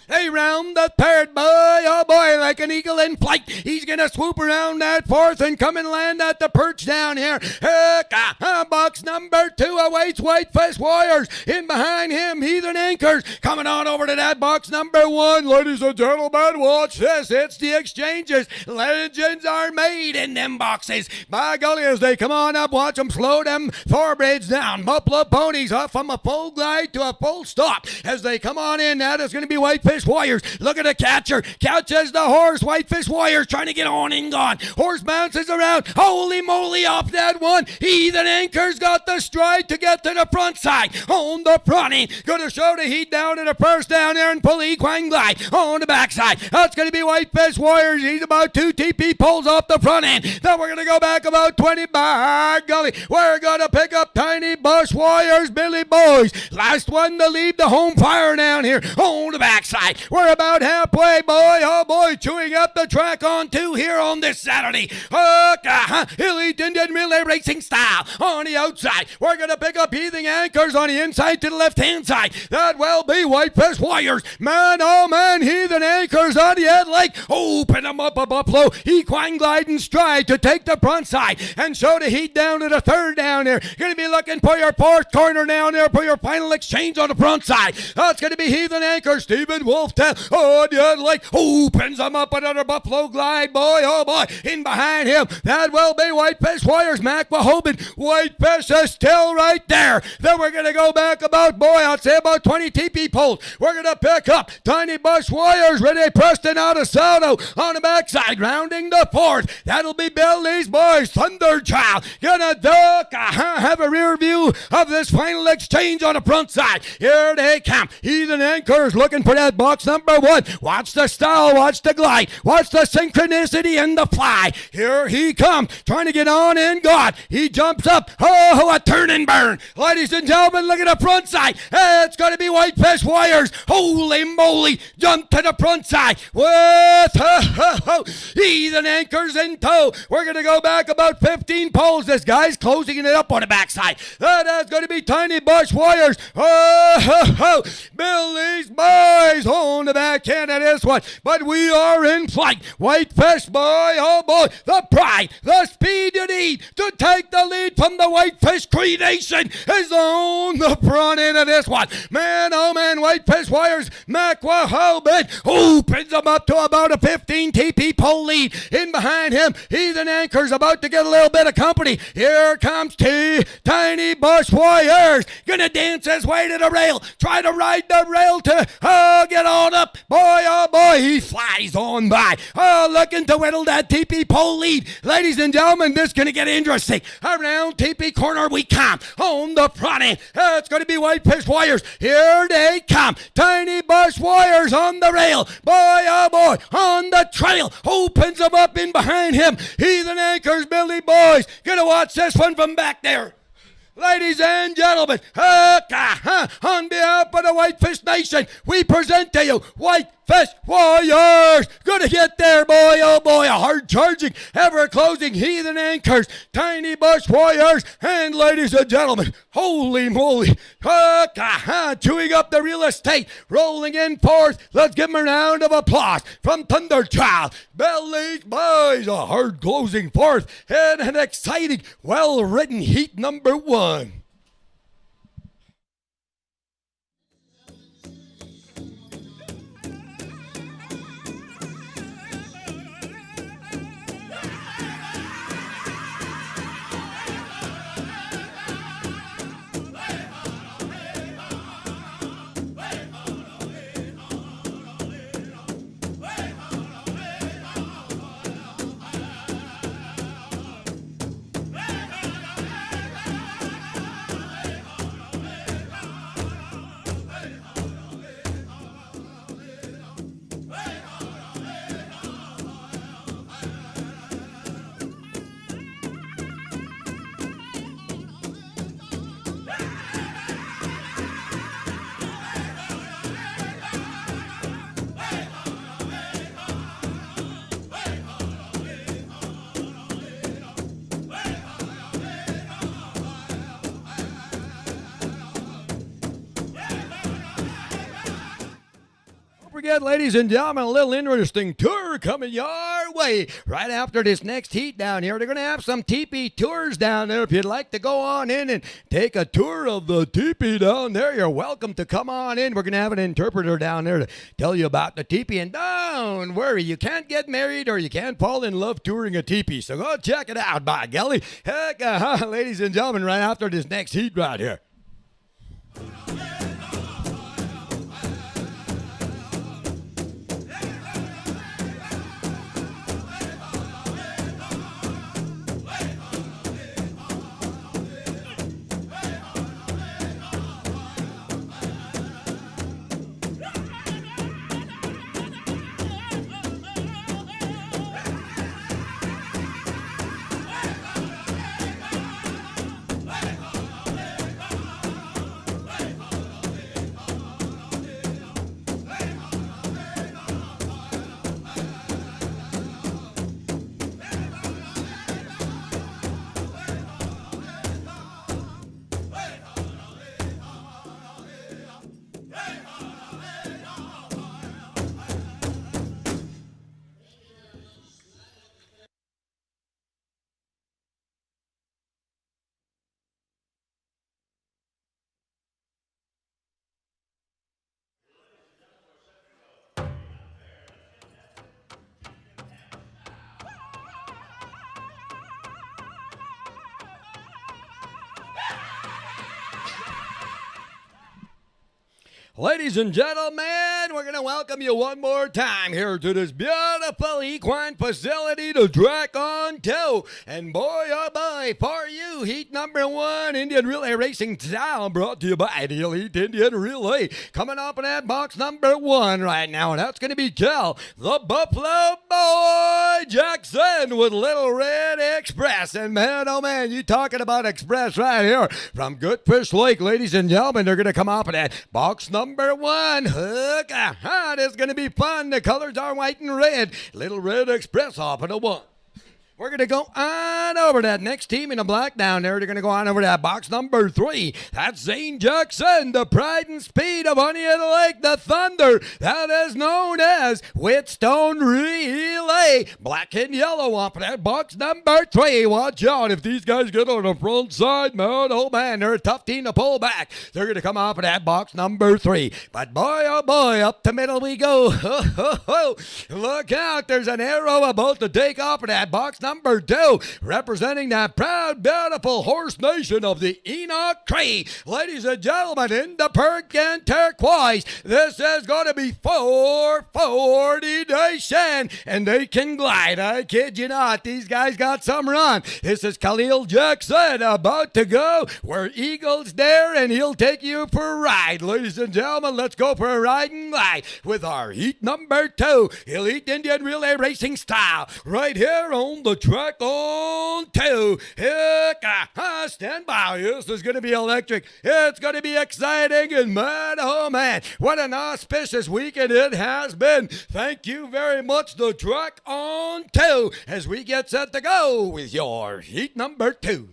They round the third, boy, oh boy, like an eagle in flight. He's going to swoop around that 4th and come and land at the perch down here. Box number 2 awaits Whitefish Warriors. In behind him, Heathen Anchors. Coming on over to that box number 1. Ladies and gentlemen, watch this. It's the exchanges. Legends are made in them boxes. By golly, as they come on up, watch them slow them thoroughbreds down. Buffalo ponies up from a full glide to a full stop. As they come on in, that is going to be Whitefish Warriors. Look at the catcher. Catches the horse. Whitefish Warriors trying to get on and gone. Horse bounces around. Holy moly, off that one. Heathen Anchors got the stride to get to the front side. On the front end. Going to show the heat down in the first down there and pull equine glide. On the backside. That's going to be Whitefish Warriors. He's about 2 TP poles off the front end. Then we're going to go back about 20. By golly, we're going to pick up Tiny Bush Warriors, Billy Boys. Last one to leave the home fire down here. On the backside. We're about halfway, boy, oh boy, chewing up the track on 2 here on this Saturday. Elite Indian Relay Racing style on the outside. We're going to pick up Heathen Anchors on the inside to the left-hand side. That will be Whitefish Warriors. Man, oh man, Heathen Anchors on the head leg. Open them up a Buffalo. Equine gliding stride to take the front side and show the heat down to the 3rd down there. Going to be looking for your 4th corner down there for your final exchange on the front side. That's going to be Heathen Anchors. Stephen Wolftail, oh, the leg opens them up another Buffalo glide, boy, oh boy, in behind him, that will be Whitefish Warriors, Mac Wahobin. Whitefish is still right there. Then we're going to go back about, boy, I'd say about 20 TP poles. We're going to pick up Tiny Bush Warriors, Renee Preston out of Saldo on the backside, rounding the 4th. That'll be Billy's Boys, Thunder Child. Gonna duck, have a rear view of this final exchange on the front side. Here they come. Heathen Anchors looking for that box number 1. Watch the style, watch the glide, watch the synchronicity and the fly. Here he comes, trying to get on and God. He jumps up. Oh, a turn and burn. Ladies and gentlemen, look at the front side. It's going to be Whitefish Warriors. Holy moly, jump to the front side with Heathen Anchors in tow. We're going to go back about 15 poles. This guy's closing it up on the backside. That is going to be Tiny Bush Warriors. Billy's Boys on the back end of this one. But we are in flight. Whitefish, boy, oh boy, the pride, the speed you need to take the lead from the Whitefish Cree Nation is on the front end of this one. Man, oh man, Whitefish Warriors, Macwahobin opens them up to about a 15 TP pole lead. In behind him, Heathen Anchors about to get a little bit of company. Here comes Tiny Bush Warriors. Gonna dance his way to the rail. Try to ride the rail to, get on up. Boy, oh boy, he flies on by. Oh, looking to whittle that TP pole lead. Ladies and gentlemen, this is going to get interesting. Around TP corner we come. On the front end, it's going to be Whitefish Warriors. Here they come. Tiny Bush Warriors on the rail. Boy, oh boy, on the trail. Opens them up in behind him. Heathen Anchors, Billy Boys. Gonna watch this one from back there. Ladies and gentlemen, on behalf of the Whitefish Nation, we present to you Whitefish Warriors. Gonna get there, boy, oh boy, a hard-charging, ever-closing Heathen Anchors, Tiny Bush Warriors, and ladies and gentlemen, holy moly, chewing up the real estate, rolling in fourth. Let's give him a round of applause from Thunder Child, Billy's Boys, a hard-closing fourth, and an exciting, well-written heat number 1. forget, ladies and gentlemen, a little interesting tour coming your way right after this next heat down here. They're going to have some teepee tours down there. If you'd like to go on in and take a tour of the teepee down there, you're welcome to come on in. We're going to have an interpreter down there to tell you about the teepee. And don't worry, you can't get married or you can't fall in love touring a teepee. So go check it out, by golly. Heck, ladies and gentlemen, right after this next heat right here. Ladies and gentlemen, we're going to welcome you one more time here to this beautiful equine facility to Track on 2. And boy, oh boy, for you, heat number 1, Indian Relay Racing Style, brought to you by the Elite Indian Relay. Coming up in that box number 1 right now, and that's going to be Cal, the Buffalo Boy Jackson with Little Red Express. And man, oh man, you talking about Express right here from Goodfish Lake, ladies and gentlemen. They're going to come up in that box number 1. Hook, this is going to be fun. The colors are white and red. Little Red Express off in a 1. We're going to go on over that next team in the black down there. They're going to go on over that box number 3. That's Zane Jackson, the pride and speed of Onion Lake, the Thunder. That is known as Whetstone Relay. Black and yellow off of that box number 3. Watch out if these guys get on the front side, man. Oh, man, they're a tough team to pull back. They're going to come off of that box number 3. But boy, oh boy, up the middle we go. Look out, there's an arrow about to take off of that box number 2, representing that proud, beautiful horse nation of the Enoch Cree. Ladies and gentlemen, in the purple and turquoise, this is going to be 440 Nation, and they can glide. I kid you not. These guys got some run. This is Khalil Jackson about to go where Eagles dare, and he'll take you for a ride. Ladies and gentlemen, let's go for a ride and glide with our heat number 2, Elite Indian Relay Racing Style, right here on the Track on 2. Heck, stand by. This is going to be electric. It's going to be exciting. And man, oh man, what an auspicious weekend it has been. Thank you very much, the Track on 2, as we get set to go with your heat number 2.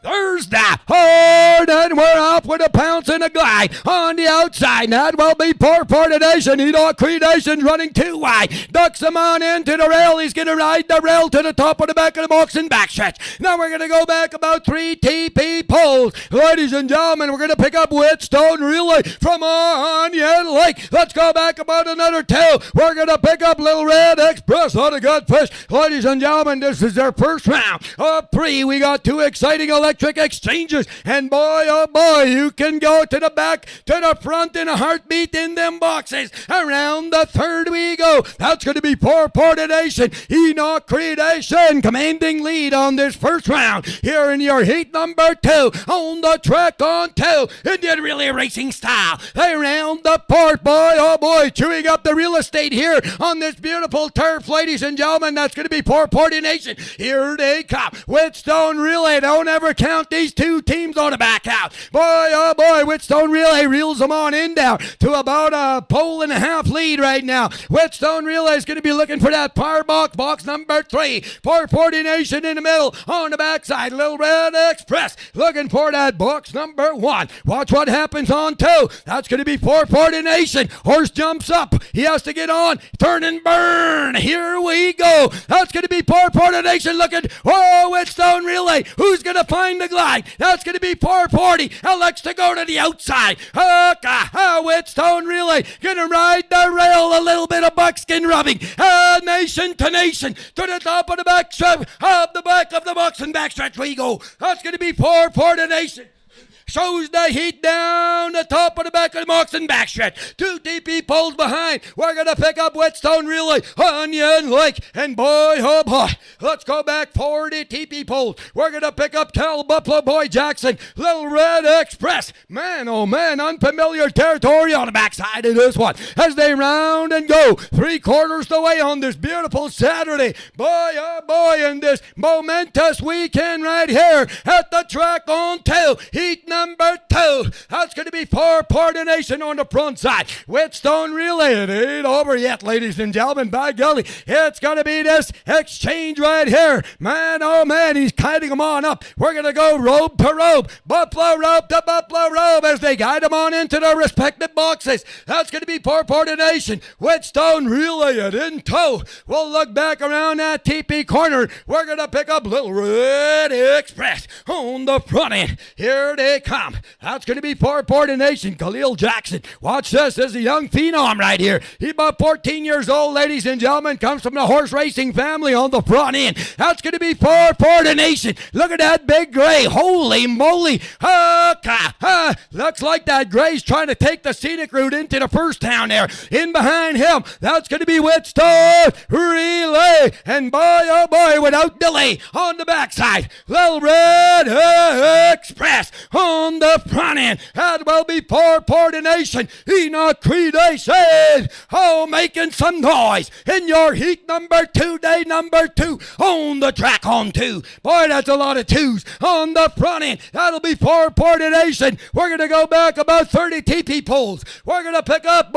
There's the hard, and we're off with a pounce and a glide on the outside. That will be poor Nation. Enoch Cree Nation's running too wide. Ducks him on into the rail. He's going to ride the rail to the top of the back of the box and backstretch. Now we're going to go back about 3 TP poles. Ladies and gentlemen, we're going to pick up Whetstone Relay from Onion Lake. Let's go back about another 2. We're going to pick up Little Red Express out of Goodfish. Ladies and gentlemen, this is their first round of 3. We got 2 exciting electric exchanges, and boy, oh boy, you can go to the back, to the front in a heartbeat in them boxes. Around the 3rd we go. That's going to be poor Nation. Enoch Cree Nation commanding lead on this first round here in your heat number 2 on the Track on 2 Indian Relay Racing Style. They round the port, boy, oh boy, chewing up the real estate here on this beautiful turf, ladies and gentlemen. That's going to be poor Nation. Here they come. Whetstone Relay, don't ever count these 2 teams on the back out. Boy, oh boy, Whetstone Relay reels them on in down to about a pole and a half lead right now. Whetstone Relay is going to be looking for that par box number 3. 440 Nation in the middle. On the backside, Little Red Express looking for that box number 1. Watch what happens on 2. That's going to be 440 Nation. Horse jumps up. He has to get on. Turn and burn. Here we go. That's going to be 440 Nation looking. Oh, Whetstone Relay. Who's going to find the glide? That's going to be 440. Elects to go to the outside. Whetstone Relay going to ride the rail. A little bit of buckskin rubbing. Nation to Nation to the top of the backstretch of the back of the box and backstretch we go. That's going to be 440 Nation. Shows the heat down the top of the back of the box and backstretch. 2 TP poles behind. We're going to pick up Whetstone Relay, Onion Lake, and boy, oh boy, let's go back 40 TP poles. We're going to pick up Tell Buffalo Boy Jackson, Little Red Express. Man, oh man, unfamiliar territory on the backside of this one. As they round and go 3/4 the way on this beautiful Saturday. Boy, oh boy, in this momentous weekend right here at the track on 2. Heat number 2. That's going to be 440 Nation on the front side. Whetstone Relay. It ain't over yet, ladies and gentlemen. By golly, it's going to be this exchange right here. Man, oh man, he's kiting them on up. We're going to go robe to robe. Buffalo robe to Buffalo robe as they guide them on into their respective boxes. That's going to be 440 Nation. Whetstone Relay it in tow. We'll look back around that TP corner. We're going to pick up Little Red Express on the front end. Here they come. That's going to be 440 Nation. Khalil Jackson. Watch this. This is a young phenom right here. He's about 14 years old, ladies and gentlemen. Comes from the horse racing family on the front end. That's going to be 440 Nation. Look at that big gray. Holy moly. Looks like that gray's trying to take the scenic route into the first town there. In behind him, that's going to be Whetstone Relay. And boy, oh boy, without delay on the backside, Little Red Express on the front end. That will be 440 Nation. Enoch Creation. Oh, making some noise in your heat number 2, day number 2 on the track on 2. Boy, that's a lot of 2s on the front end. That'll be 440 Nation. We're going to go back about 30 TP poles. We're going to pick up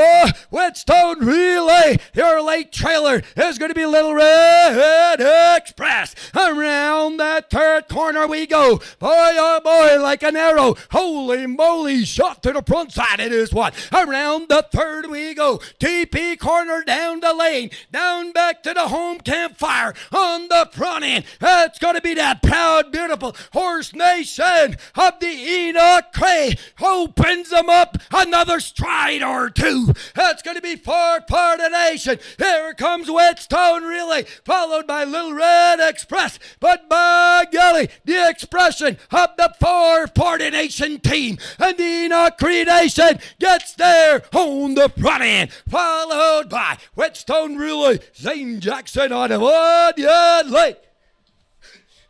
Whetstone Relay. Your late trailer is going to be Little Red Express. Around that third corner we go. Boy, oh boy, like an arrow. Holy moly, shot to the front side it is one. Around the third we go. TP corner down the lane. Down back to the home campfire on the front end. That's going to be that proud, beautiful Horse Nation of the Enoch Cray. Opens them up another stride or 2. That's going to be 440 Nation. Here comes Whetstone Relay, followed by Little Red Express. But by golly, the expression of the 440 Nation team and the Enoch Creation gets there on the front end, followed by Whetstone Relay, Zane Jackson on the Onion Lake.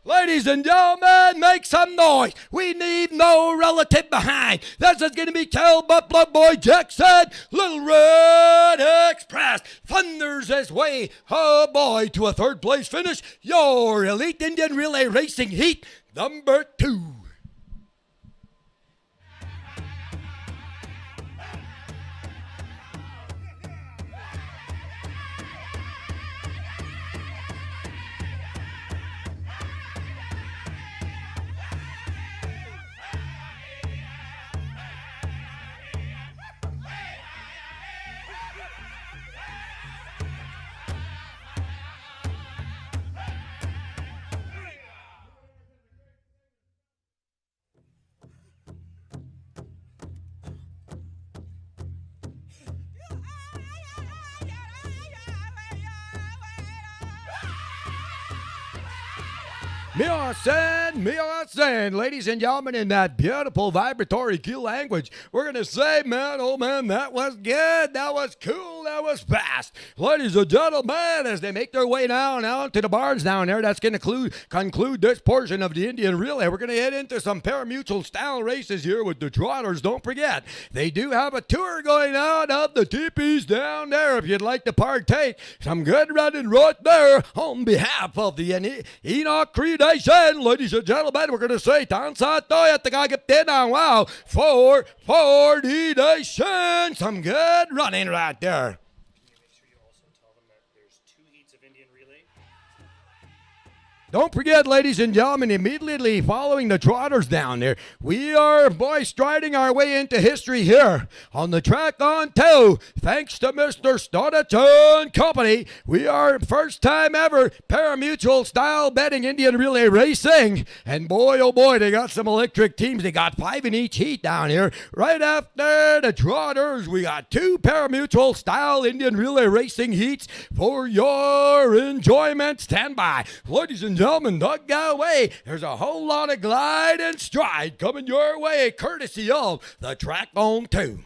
Ladies and gentlemen, make some noise. We need no relative behind. This is going to be Cal Buffalo Boy Jackson. Little Red Express thunders his way, oh boy, to a third place finish. Your Elite Indian Relay Racing Heat number 2. Miasen, ladies and gentlemen, in that beautiful vibratory key language, we're going to say, man, oh man, that was good, that was cool, that was fast. Ladies and gentlemen, as they make their way down out to the barns down there, that's going to conclude this portion of the Indian Relay. We're going to head into some parimutuel style races here with the Trotters. Don't forget, they do have a tour going out of the teepees down there if you'd like to partake. Some good running right there on behalf of the Enoch Creed Nation. Ladies and gentlemen, we're going to say Tansa at the Gagaptin on wow. 440 Nation. Some good running right there. Can you make sure you also tell them that there's 2 heats of Indian relay? Don't forget, ladies and gentlemen, immediately following the trotters down there, we are, striding our way into history here on the track on 2. Thanks to Mr. Storage and Company, we are first time ever parimutuel style betting Indian relay racing. And boy, oh boy, they got some electric teams. They got 5 in each heat down here. Right after the trotters, we got 2 parimutuel style Indian relay racing heats for your enjoyment. Stand by. Ladies and gentlemen, Doug Galway, there's a whole lot of glide and stride coming your way, courtesy of the track on 2.